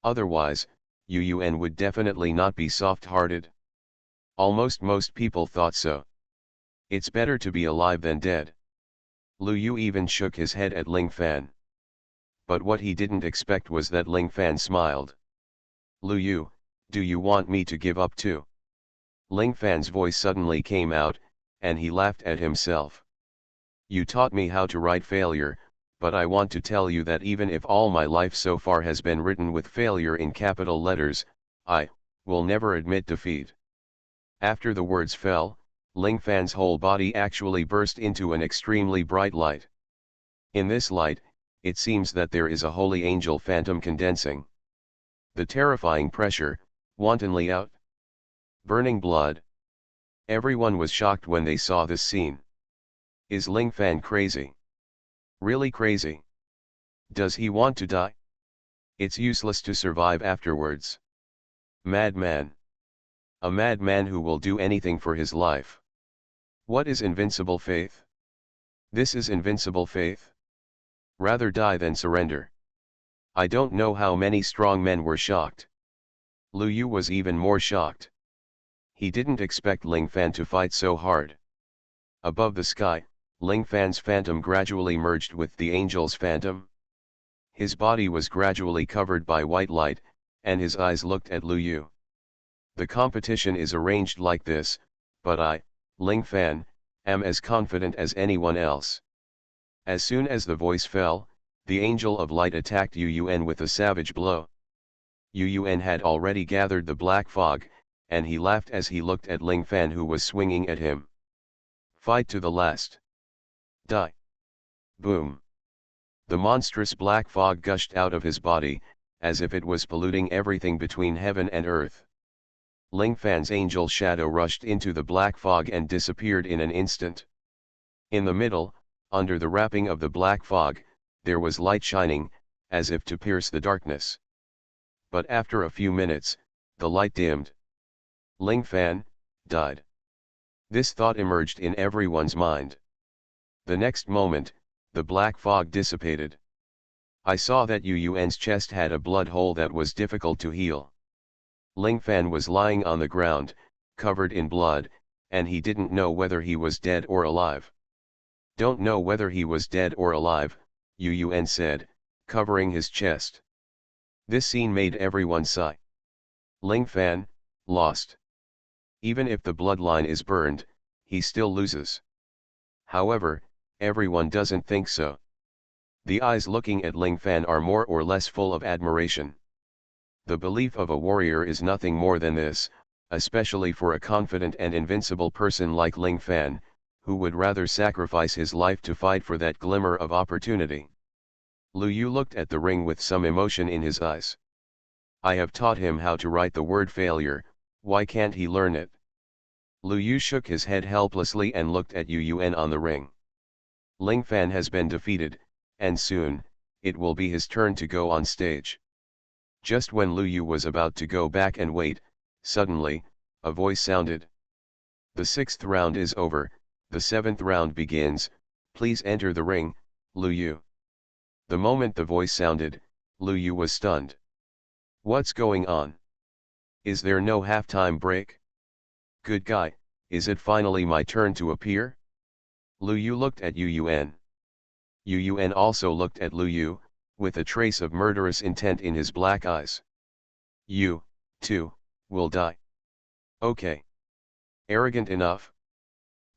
Otherwise, Yun would definitely not be soft-hearted. Almost most people thought so. It's better to be alive than dead. Lu Yu even shook his head at Ling Fan. But what he didn't expect was that Ling Fan smiled. Lu Yu, do you want me to give up too? Ling Fan's voice suddenly came out, and he laughed at himself. You taught me how to write failure, but I want to tell you that even if all my life so far has been written with failure in capital letters, I will never admit defeat. After the words fell, Ling Fan's whole body actually burst into an extremely bright light. In this light, it seems that there is a holy angel phantom condensing. The terrifying pressure, wantonly out. Burning blood. Everyone was shocked when they saw this scene. Is Ling Fan crazy? Really crazy? Does he want to die? It's useless to survive afterwards. Madman. A madman who will do anything for his life. What is invincible faith? This is invincible faith? Rather die than surrender. I don't know how many strong men were shocked. Lu Yu was even more shocked. He didn't expect Ling Fan to fight so hard. Above the sky, Ling Fan's phantom gradually merged with the angel's phantom. His body was gradually covered by white light, and his eyes looked at Lu Yu. The competition is arranged like this, but I, Ling Fan, am as confident as anyone else. As soon as the voice fell, the angel of light attacked Yun with a savage blow. Yun had already gathered the black fog, and he laughed as he looked at Ling Fan who was swinging at him. Fight to the last. Die. Boom. The monstrous black fog gushed out of his body, as if it was polluting everything between heaven and earth. Ling Fan's angel shadow rushed into the black fog and disappeared in an instant. In the middle, under the wrapping of the black fog, there was light shining, as if to pierce the darkness. But after a few minutes, the light dimmed. Ling Fan died. This thought emerged in everyone's mind. The next moment, the black fog dissipated. I saw that Yun's chest had a blood hole that was difficult to heal. Ling Fan was lying on the ground, covered in blood, and he didn't know whether he was dead or alive. Don't know whether he was dead or alive, Yun said, covering his chest. This scene made everyone sigh. Ling Fan, lost. Even if the bloodline is burned, he still loses. However, everyone doesn't think so. The eyes looking at Ling Fan are more or less full of admiration. The belief of a warrior is nothing more than this, especially for a confident and invincible person like Ling Fan, who would rather sacrifice his life to fight for that glimmer of opportunity. Lu Yu looked at the ring with some emotion in his eyes. I have taught him how to write the word failure, why can't he learn it? Lu Yu shook his head helplessly and looked at Yu Yuan on the ring. Ling Fan has been defeated, and soon, it will be his turn to go on stage. Just when Lu Yu was about to go back and wait, suddenly, a voice sounded. The 6th round is over, the 7th round begins, please enter the ring, Lu Yu. The moment the voice sounded, Lu Yu was stunned. What's going on? Is there no halftime break? Good guy, is it finally my turn to appear? Lu Yu looked at Yu Yuan. Yu Yuan also looked at Lu Yu, with a trace of murderous intent in his black eyes. You, too, will die. Okay. Arrogant enough?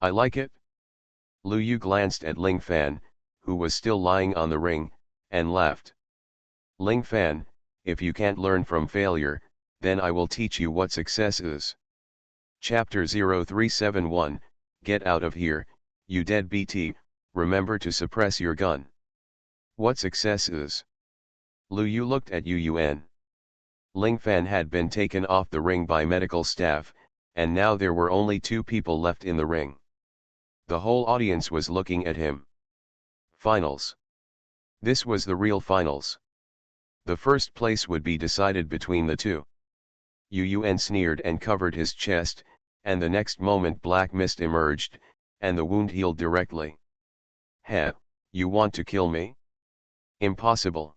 I like it. Lu Yu glanced at Ling Fan, who was still lying on the ring, and laughed. Ling Fan, if you can't learn from failure, then I will teach you what success is. Chapter 0371, Get out of here, you dead BT, remember to suppress your gun. What success is? Lu Yu looked at Yu Yuan. Ling Fan had been taken off the ring by medical staff, and now there were only 2 people left in the ring. The whole audience was looking at him. Finals. This was the real finals. The first place would be decided between the 2. Yu Yuan sneered and covered his chest, and the next moment black mist emerged, and the wound healed directly. Heh, you want to kill me? Impossible.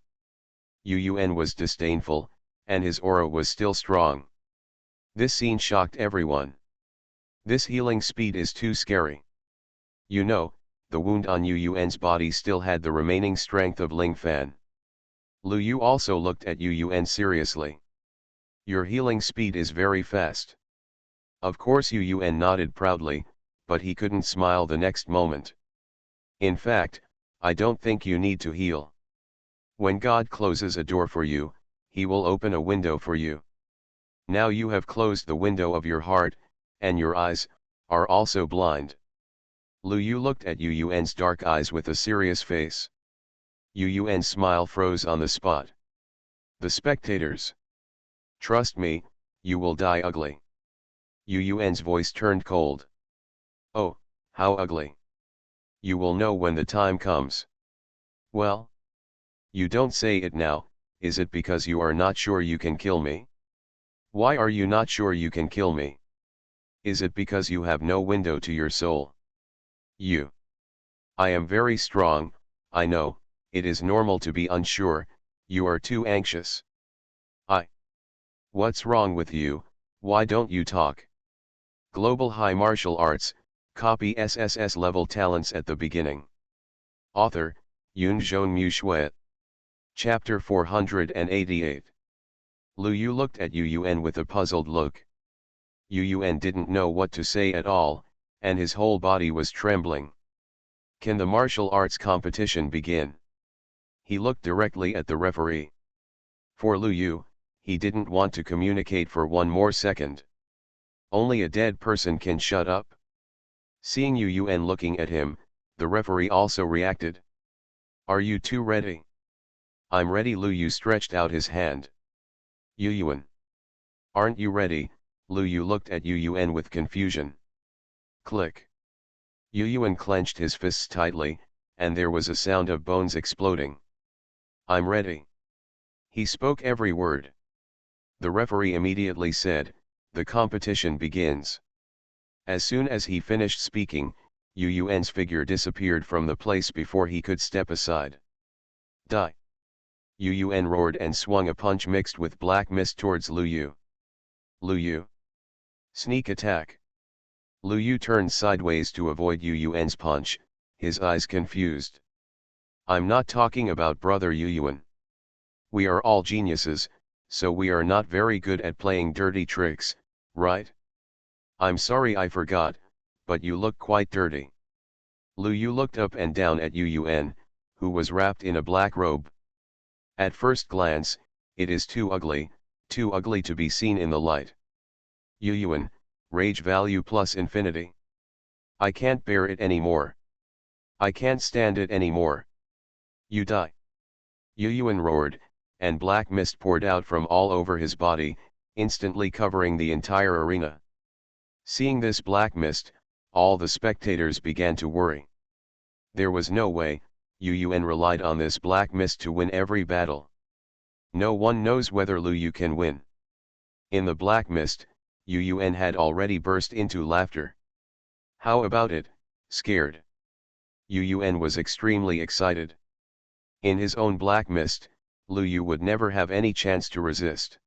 Yu Yuan was disdainful, and his aura was still strong. This scene shocked everyone. This healing speed is too scary. You know, the wound on Yu Yuan's body still had the remaining strength of Ling Fan. Lu Yu also looked at Yu Yuan seriously. Your healing speed is very fast. Of course Yu Yuan nodded proudly, but he couldn't smile the next moment. In fact, I don't think you need to heal. When God closes a door for you, He will open a window for you. Now you have closed the window of your heart, and your eyes are also blind. Lu Yu looked at Yu Yuan's dark eyes with a serious face. Yu Yuan's smile froze on the spot. The spectators. Trust me, you will die ugly. Yu Yuan's voice turned cold. Oh, how ugly. You will know when the time comes. Well? You don't say it now, is it because you are not sure you can kill me? Why are you not sure you can kill me? Is it because you have no window to your soul? I am very strong, I know, it is normal to be unsure, you are too anxious. What's wrong with you, why don't you talk? Global High Martial Arts, copy SSS-level talents at the beginning. Author, Yunzhong Mu. Chapter 488. Lu Yu looked at Yu Yuan with a puzzled look. Yu Yuan didn't know what to say at all, and his whole body was trembling. Can the martial arts competition begin? He looked directly at the referee. For Lu Yu, he didn't want to communicate for one more second. Only a dead person can shut up. Seeing Yu Yuan looking at him, the referee also reacted. Are you two ready? I'm ready. Lu Yu stretched out his hand. Yu Yuan. Aren't you ready? Lu Yu looked at Yu Yuan with confusion. Click. Yu Yuan clenched his fists tightly, and there was a sound of bones exploding. I'm ready. He spoke every word. The referee immediately said, the competition begins. As soon as he finished speaking, Yu Yuan's figure disappeared from the place before he could step aside. Die! Yu Yuan roared and swung a punch mixed with black mist towards Lu Yu. Lu Yu. Sneak attack. Lu Yu turned sideways to avoid Yu Yuan's punch, his eyes confused. I'm not talking about brother Yu Yuan. We are all geniuses, so we are not very good at playing dirty tricks, right? I'm sorry I forgot, but you look quite dirty. Lu Yu looked up and down at Yu Yuan, who was wrapped in a black robe. At first glance, it is too ugly to be seen in the light. Yu Yuan, rage value plus infinity. I can't bear it anymore. I can't stand it anymore. You die. Yu Yuan roared, and black mist poured out from all over his body, instantly covering the entire arena. Seeing this black mist, all the spectators began to worry. There was no way, Yun relied on this black mist to win every battle. No one knows whether Lu Yu can win. In the black mist, Yun had already burst into laughter. How about it, scared? Yun was extremely excited. In his own black mist, Lu Yu would never have any chance to resist.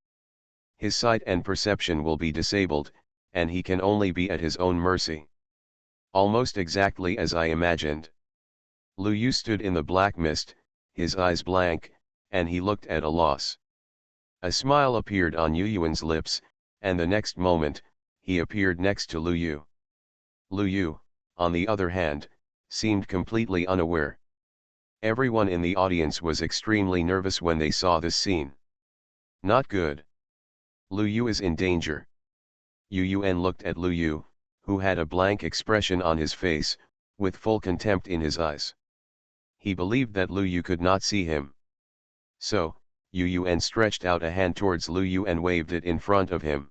His sight and perception will be disabled, and he can only be at his own mercy. Almost exactly as I imagined. Lu Yu stood in the black mist, his eyes blank, and he looked at a loss. A smile appeared on Yun's lips, and the next moment, he appeared next to Lu Yu. Lu Yu, on the other hand, seemed completely unaware. Everyone in the audience was extremely nervous when they saw this scene. Not good. Lu Yu is in danger. Yun looked at Lu Yu, who had a blank expression on his face, with full contempt in his eyes. He believed that Lu Yu could not see him. So, Yun stretched out a hand towards Lu Yu and waved it in front of him.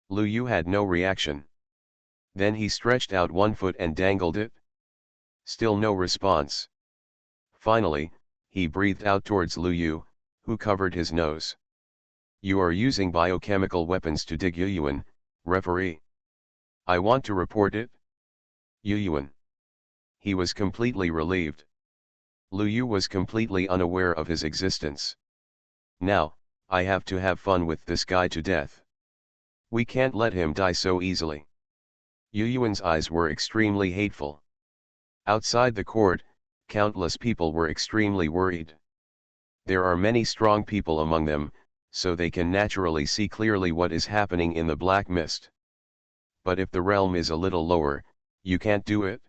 Lu Yu had no reaction. Then he stretched out one foot and dangled it. Still no response. Finally, he breathed out towards Lu Yu, who covered his nose. You are using biochemical weapons to dig Yun, referee. I want to report it. Yun. He was completely relieved. Lu Yu was completely unaware of his existence. Now, I have to have fun with this guy to death. We can't let him die so easily. Yun's eyes were extremely hateful. Outside the court, countless people were extremely worried. There are many strong people among them, so they can naturally see clearly what is happening in the black mist. But if the realm is a little lower, you can't do it.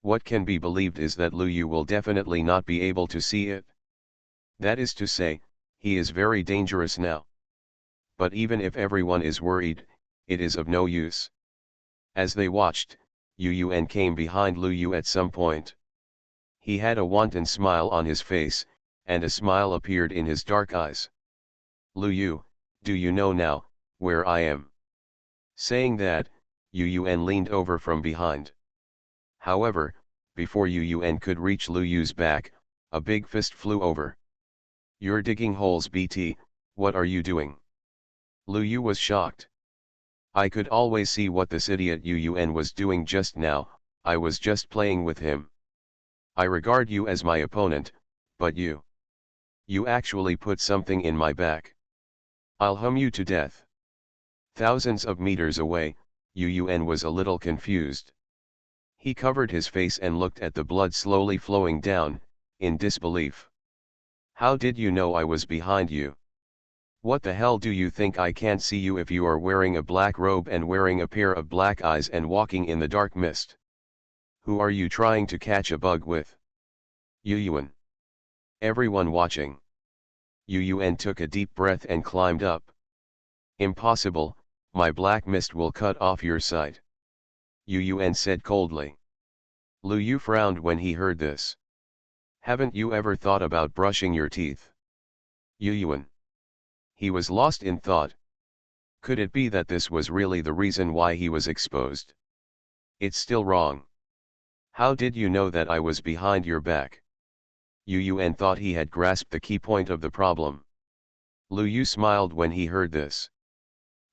What can be believed is that Lu Yu will definitely not be able to see it. That is to say, he is very dangerous now. But even if everyone is worried, it is of no use. As they watched, Yun came behind Lu Yu at some point. He had a wanton smile on his face, and a smile appeared in his dark eyes. Lu Yu, do you know now, where I am? Saying that, Yun leaned over from behind. However, before Yun could reach Lu Yu's back, a big fist flew over. You're digging holes, BT, what are you doing? Lu Yu was shocked. I could always see what this idiot Yun was doing just now, I was just playing with him. I regard you as my opponent, but you actually put something in my back. I'll hum you to death. Thousands of meters away, Yun was a little confused. He covered his face and looked at the blood slowly flowing down, in disbelief. How did you know I was behind you? What the hell do you think I can't see you if you are wearing a black robe and wearing a pair of black eyes and walking in the dark mist? Who are you trying to catch a bug with? Yun. Everyone watching. Yun took a deep breath and climbed up. Impossible, my black mist will cut off your sight. Yun said coldly. Lu Yu frowned when he heard this. Haven't you ever thought about brushing your teeth? Yun. He was lost in thought. Could it be that this was really the reason why he was exposed? It's still wrong. How did you know that I was behind your back? Yun thought he had grasped the key point of the problem. Lu Yu smiled when he heard this.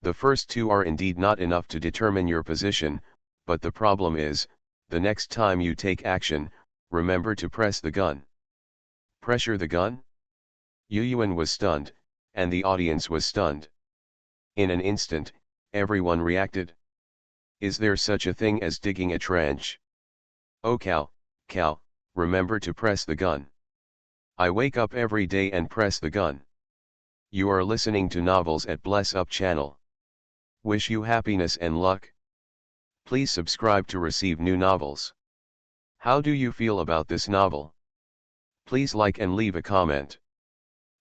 The first two are indeed not enough to determine your position, but the problem is, the next time you take action, remember to press the gun. Pressure the gun? Yun was stunned, and the audience was stunned. In an instant, everyone reacted. Is there such a thing as digging a trench? Oh cow, remember to press the gun. I wake up every day and press the gun. You are listening to Novels at Bless Up channel. Wish you happiness and luck. Please subscribe to receive new novels. How do you feel about this novel? Please like and leave a comment.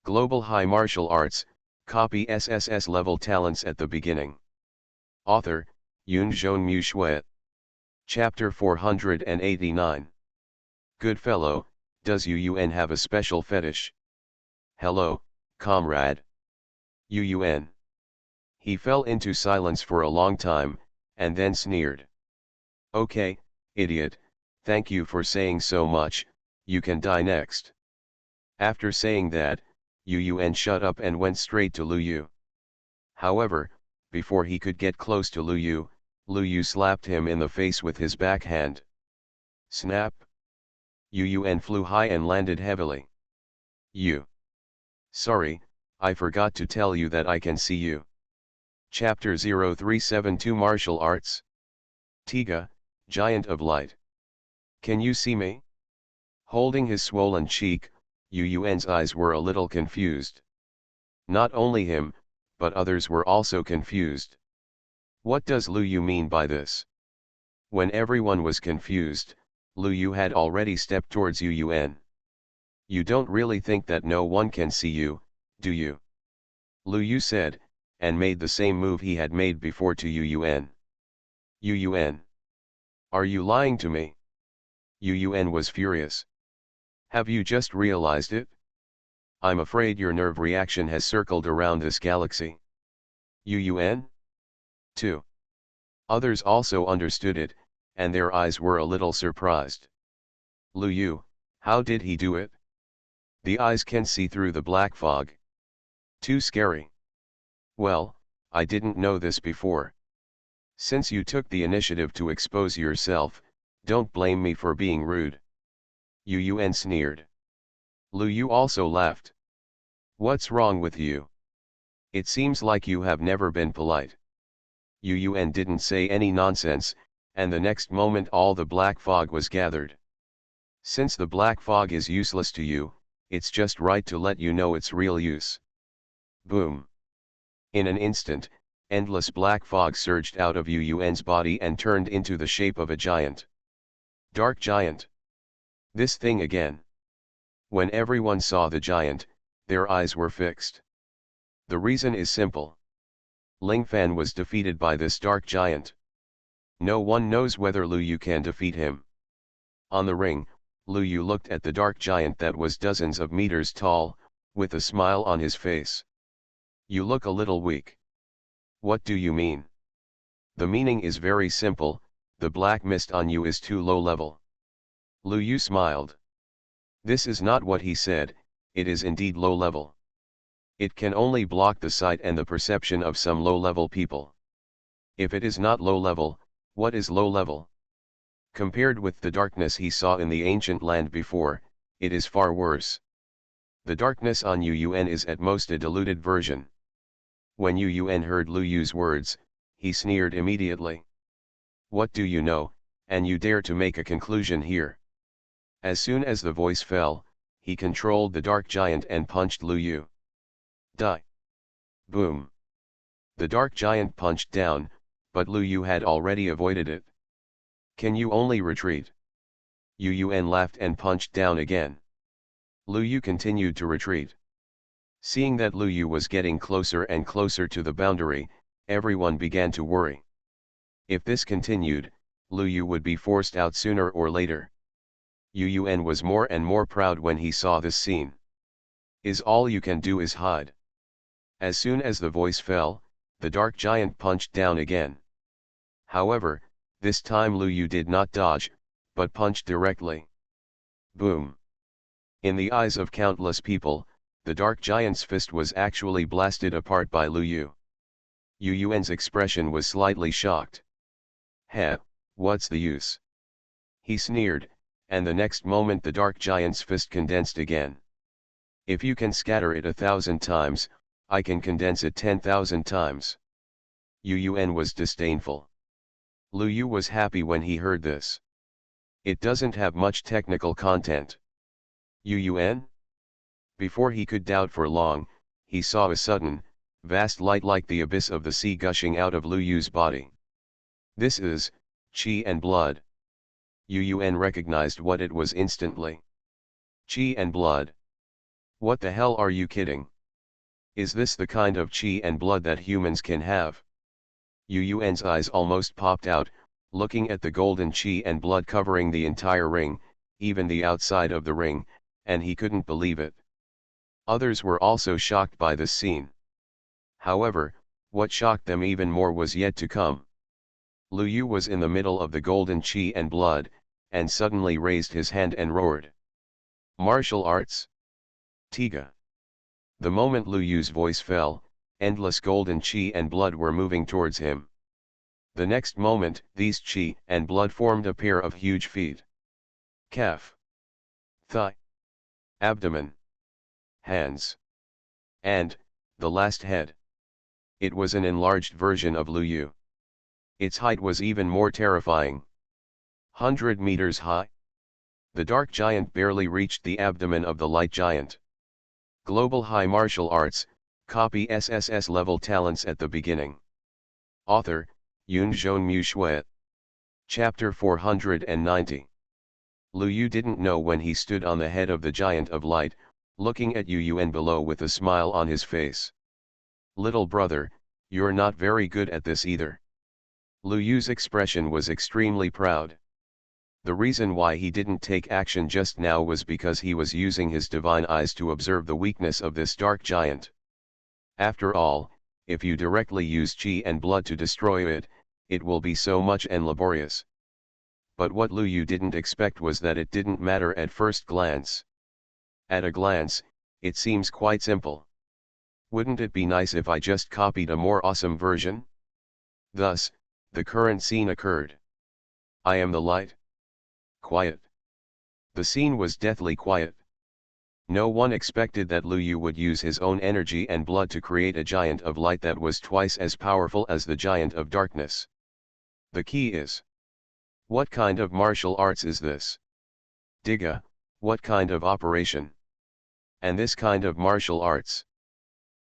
Global High Martial Arts, copy SSS-level talents at the beginning. Author, Yun Shui. Chapter 489. Good fellow, does Yun have a special fetish? Hello, comrade. Yun. He fell into silence for a long time, and then sneered. Okay, idiot, thank you for saying so much, you can die next. After saying that, Yun shut up and went straight to Lu Yu. However, before he could get close to Lu Yu slapped him in the face with his backhand. Snap! Yun flew high and landed heavily. Sorry, I forgot to tell you that I can see you. Chapter 0372 Martial Arts. Tiga, Giant of Light. Can you see me? Holding his swollen cheek, Yun's eyes were a little confused. Not only him, but others were also confused. What does Lu Yu mean by this? When everyone was confused, Lu Yu had already stepped towards Yun. You don't really think that no one can see you, do you? Lu Yu said, and made the same move he had made before to Yun. Yun. Are you lying to me? Yun was furious. Have you just realized it? I'm afraid your nerve reaction has circled around this galaxy. Yun? 2. Others also understood it, and their eyes were a little surprised. Lu Yu, how did he do it? The eyes can see through the black fog. Too scary. Well, I didn't know this before. Since you took the initiative to expose yourself, don't blame me for being rude. Yun sneered. Lu Yu also laughed. What's wrong with you? It seems like you have never been polite. Yun didn't say any nonsense, and the next moment all the black fog was gathered. Since the black fog is useless to you, it's just right to let you know its real use. Boom. In an instant, endless black fog surged out of Yun's body and turned into the shape of a giant. Dark giant. This thing again. When everyone saw the giant, their eyes were fixed. The reason is simple. Ling Fan was defeated by this dark giant. No one knows whether Lu Yu can defeat him. On the ring, Lu Yu looked at the dark giant that was dozens of meters tall, with a smile on his face. You look a little weak. What do you mean? The meaning is very simple, the black mist on you is too low level. Lu Yu smiled. This is not what he said, it is indeed low level. It can only block the sight and the perception of some low level people. If it is not low level, what is low level? Compared with the darkness he saw in the ancient land before, it is far worse. The darkness on Yun is at most a diluted version. When Yun heard Lu Yu's words, he sneered immediately. What do you know, and you dare to make a conclusion here? As soon as the voice fell, he controlled the dark giant and punched Lu Yu. Die. Boom. The dark giant punched down, but Lu Yu had already avoided it. Can you only retreat? Yun laughed and punched down again. Lu Yu continued to retreat. Seeing that Lu Yu was getting closer and closer to the boundary, everyone began to worry. If this continued, Lu Yu would be forced out sooner or later. Yun was more and more proud when he saw this scene. Is all you can do is hide. As soon as the voice fell, the dark giant punched down again. However, this time Lu Yu did not dodge, but punched directly. Boom. In the eyes of countless people, the dark giant's fist was actually blasted apart by Lu Yu. Yun's expression was slightly shocked. Heh, what's the use? He sneered, and the next moment the dark giant's fist condensed again. If you can scatter it 1,000 times, I can condense it 10,000 times. Yun was disdainful. Lu Yu was happy when he heard this. It doesn't have much technical content. Yun? Before he could doubt for long, he saw a sudden, vast light like the abyss of the sea gushing out of Lu Yu's body. This is qi and blood. Yun recognized what it was instantly. Qi and blood. What the hell are you kidding? Is this the kind of qi and blood that humans can have? Yun's eyes almost popped out, looking at the golden qi and blood covering the entire ring, even the outside of the ring, and he couldn't believe it. Others were also shocked by this scene. However, what shocked them even more was yet to come. Lu Yu was in the middle of the golden chi and blood, and suddenly raised his hand and roared. Martial arts? Tiga. The moment Lu Yu's voice fell, endless golden chi and blood were moving towards him. The next moment, these chi and blood formed a pair of huge feet. Calf. Thigh. Abdomen. Hands. And, the last head. It was an enlarged version of Lu Yu. Its height was even more terrifying. 100 meters high. The dark giant barely reached the abdomen of the light giant. Global High Martial Arts, copy SSS-level talents at the beginning. Author, Yunzhong Mu Shui. Chapter 490. Lu Yu didn't know when he stood on the head of the giant of light, looking at Yu Yuan below with a smile on his face. Little brother, you're not very good at this either. Lu Yu's expression was extremely proud. The reason why he didn't take action just now was because he was using his divine eyes to observe the weakness of this dark giant. After all, if you directly use chi and blood to destroy it, it will be so much and laborious. But what Lu Yu didn't expect was that it didn't matter at first glance. At a glance, it seems quite simple. Wouldn't it be nice if I just copied a more awesome version? Thus, the current scene occurred. I am the light. Quiet. The scene was deathly quiet. No one expected that Lu Yu would use his own energy and blood to create a giant of light that was twice as powerful as the giant of darkness. The key is: what kind of martial arts is this? Diga, what kind of operation? And this kind of martial arts?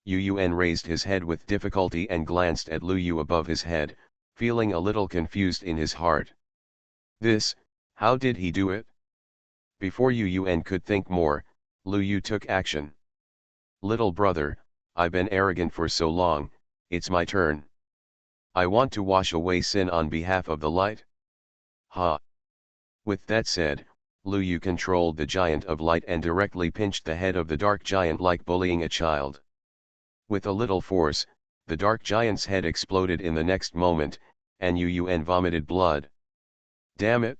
Yu Yuan raised his head with difficulty and glanced at Lu Yu above his head, feeling a little confused in his heart. This, how did he do it? Before Yu Yuan could think more, Lu Yu took action. Little brother, I've been arrogant for so long, it's my turn. I want to wash away sin on behalf of the light. Ha! With that said, Lu Yu controlled the giant of light and directly pinched the head of the dark giant like bullying a child. With a little force, the dark giant's head exploded in the next moment, and Yu Yuan vomited blood. Damn it!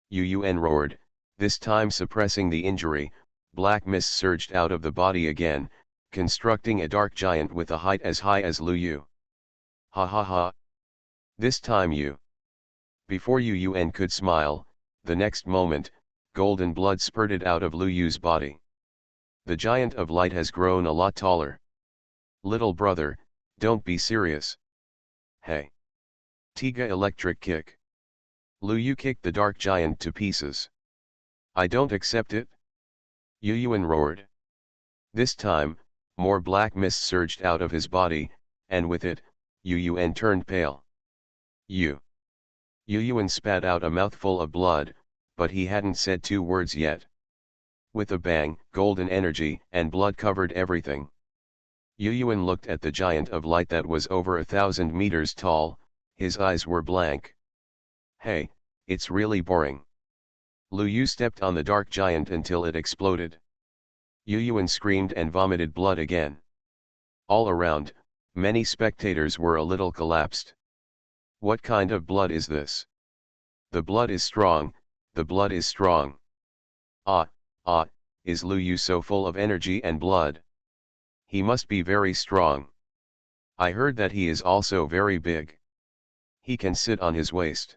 Yu Yuan roared, this time suppressing the injury. Black mist surged out of the body again, constructing a dark giant with a height as high as Lu Yu. Ha ha ha! This time you. Before Yu Yuan could smile, the next moment, golden blood spurted out of Lu Yu's body. The giant of light has grown a lot taller. Little brother, don't be serious. Hey! Tiga electric kick. Lu Yu kicked the dark giant to pieces. I don't accept it. Yu Yuan roared. This time, more black mist surged out of his body, and with it, Yu Yuan turned pale. Yu Yuan spat out a mouthful of blood, but he hadn't said 2 words yet. With a bang, golden energy and blood covered everything. Yu Yuan looked at the giant of light that was over 1,000 meters tall, his eyes were blank. Hey, it's really boring. Lu Yu stepped on the dark giant until it exploded. Yu Yuan screamed and vomited blood again. All around, many spectators were a little collapsed. What kind of blood is this? The blood is strong, the blood is strong. Is Lu Yu so full of energy and blood? He must be very strong. I heard that he is also very big. He can sit on his waist.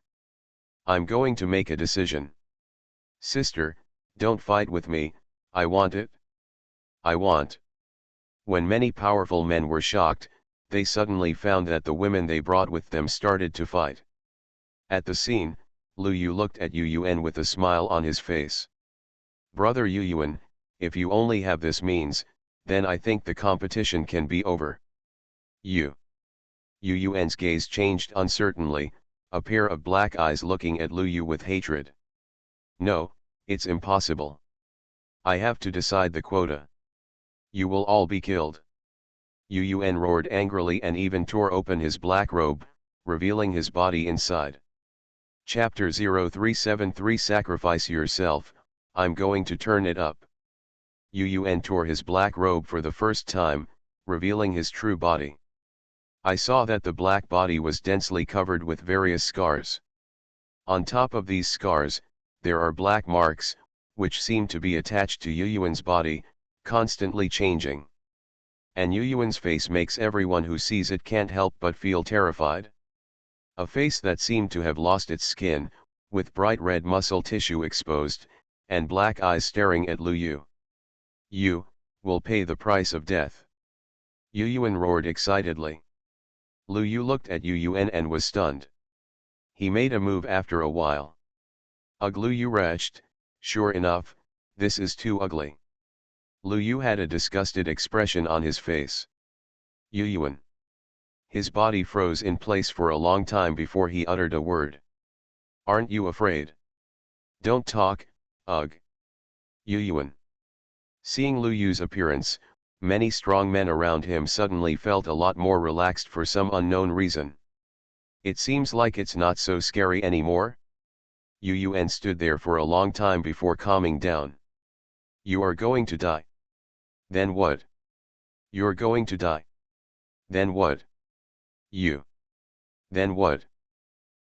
I'm going to make a decision. Sister, don't fight with me, I want it. I want. When many powerful men were shocked, they suddenly found that the women they brought with them started to fight. At the scene, Lu Yu looked at Yu Yuan with a smile on his face. Brother Yu Yuan, if you only have this means, then I think the competition can be over. Yu Yuan's gaze changed uncertainly, a pair of black eyes looking at Lu Yu with hatred. No, it's impossible. I have to decide the quota. You will all be killed. Yu Yuan roared angrily and even tore open his black robe, revealing his body inside. Chapter 0373 Sacrifice yourself, I'm going to turn it up. Yun tore his black robe for the first time, revealing his true body. I saw that the black body was densely covered with various scars. On top of these scars, there are black marks, which seem to be attached to Yun's body, constantly changing. And Yun's face makes everyone who sees it can't help but feel terrified. A face that seemed to have lost its skin, with bright red muscle tissue exposed, and black eyes staring at Lu Yu. You will pay the price of death. Yun roared excitedly. Lu Yu looked at Yun and was stunned. He made a move after a while. Ugh, Lu Yu retched, sure enough, this is too ugly. Lu Yu had a disgusted expression on his face. Yun. His body froze in place for a long time before he uttered a word. Aren't you afraid? Don't talk, ugh. Yun. Seeing Lu Yu's appearance, many strong men around him suddenly felt a lot more relaxed for some unknown reason. It seems like it's not so scary anymore. Yun stood there for a long time before calming down. You are going to die. Then what? You're going to die. Then what? You. Then what?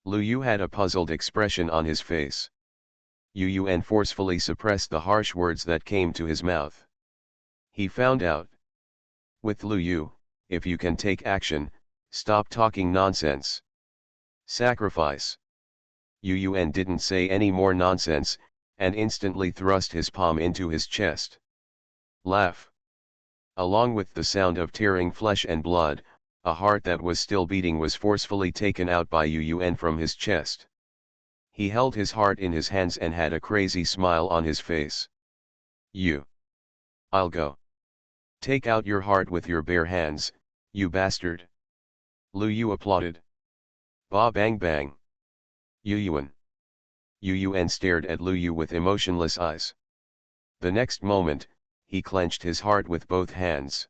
Lu Yu had a puzzled expression on his face. Yun forcefully suppressed the harsh words that came to his mouth. He found out. With Lu Yu, if you can take action, stop talking nonsense. Sacrifice. Yun didn't say any more nonsense, and instantly thrust his palm into his chest. Laugh. Along with the sound of tearing flesh and blood, a heart that was still beating was forcefully taken out by Yun from his chest. He held his heart in his hands and had a crazy smile on his face. I'll go. Take out your heart with your bare hands, you bastard. Lu Yu applauded. Ba bang bang. Yun stared at Lu Yu with emotionless eyes. The next moment, he clenched his heart with both hands.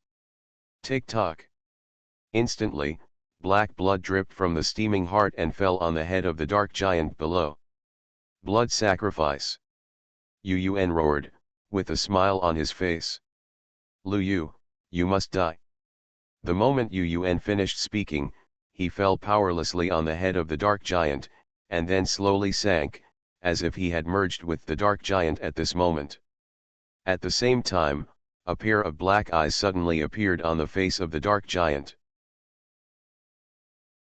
Tick-tock. Instantly, black blood dripped from the steaming heart and fell on the head of the dark giant below. Blood sacrifice. Yun roared, with a smile on his face. Lu Yu, you must die. The moment Yun finished speaking, he fell powerlessly on the head of the dark giant, and then slowly sank, as if he had merged with the dark giant at this moment. At the same time, a pair of black eyes suddenly appeared on the face of the dark giant.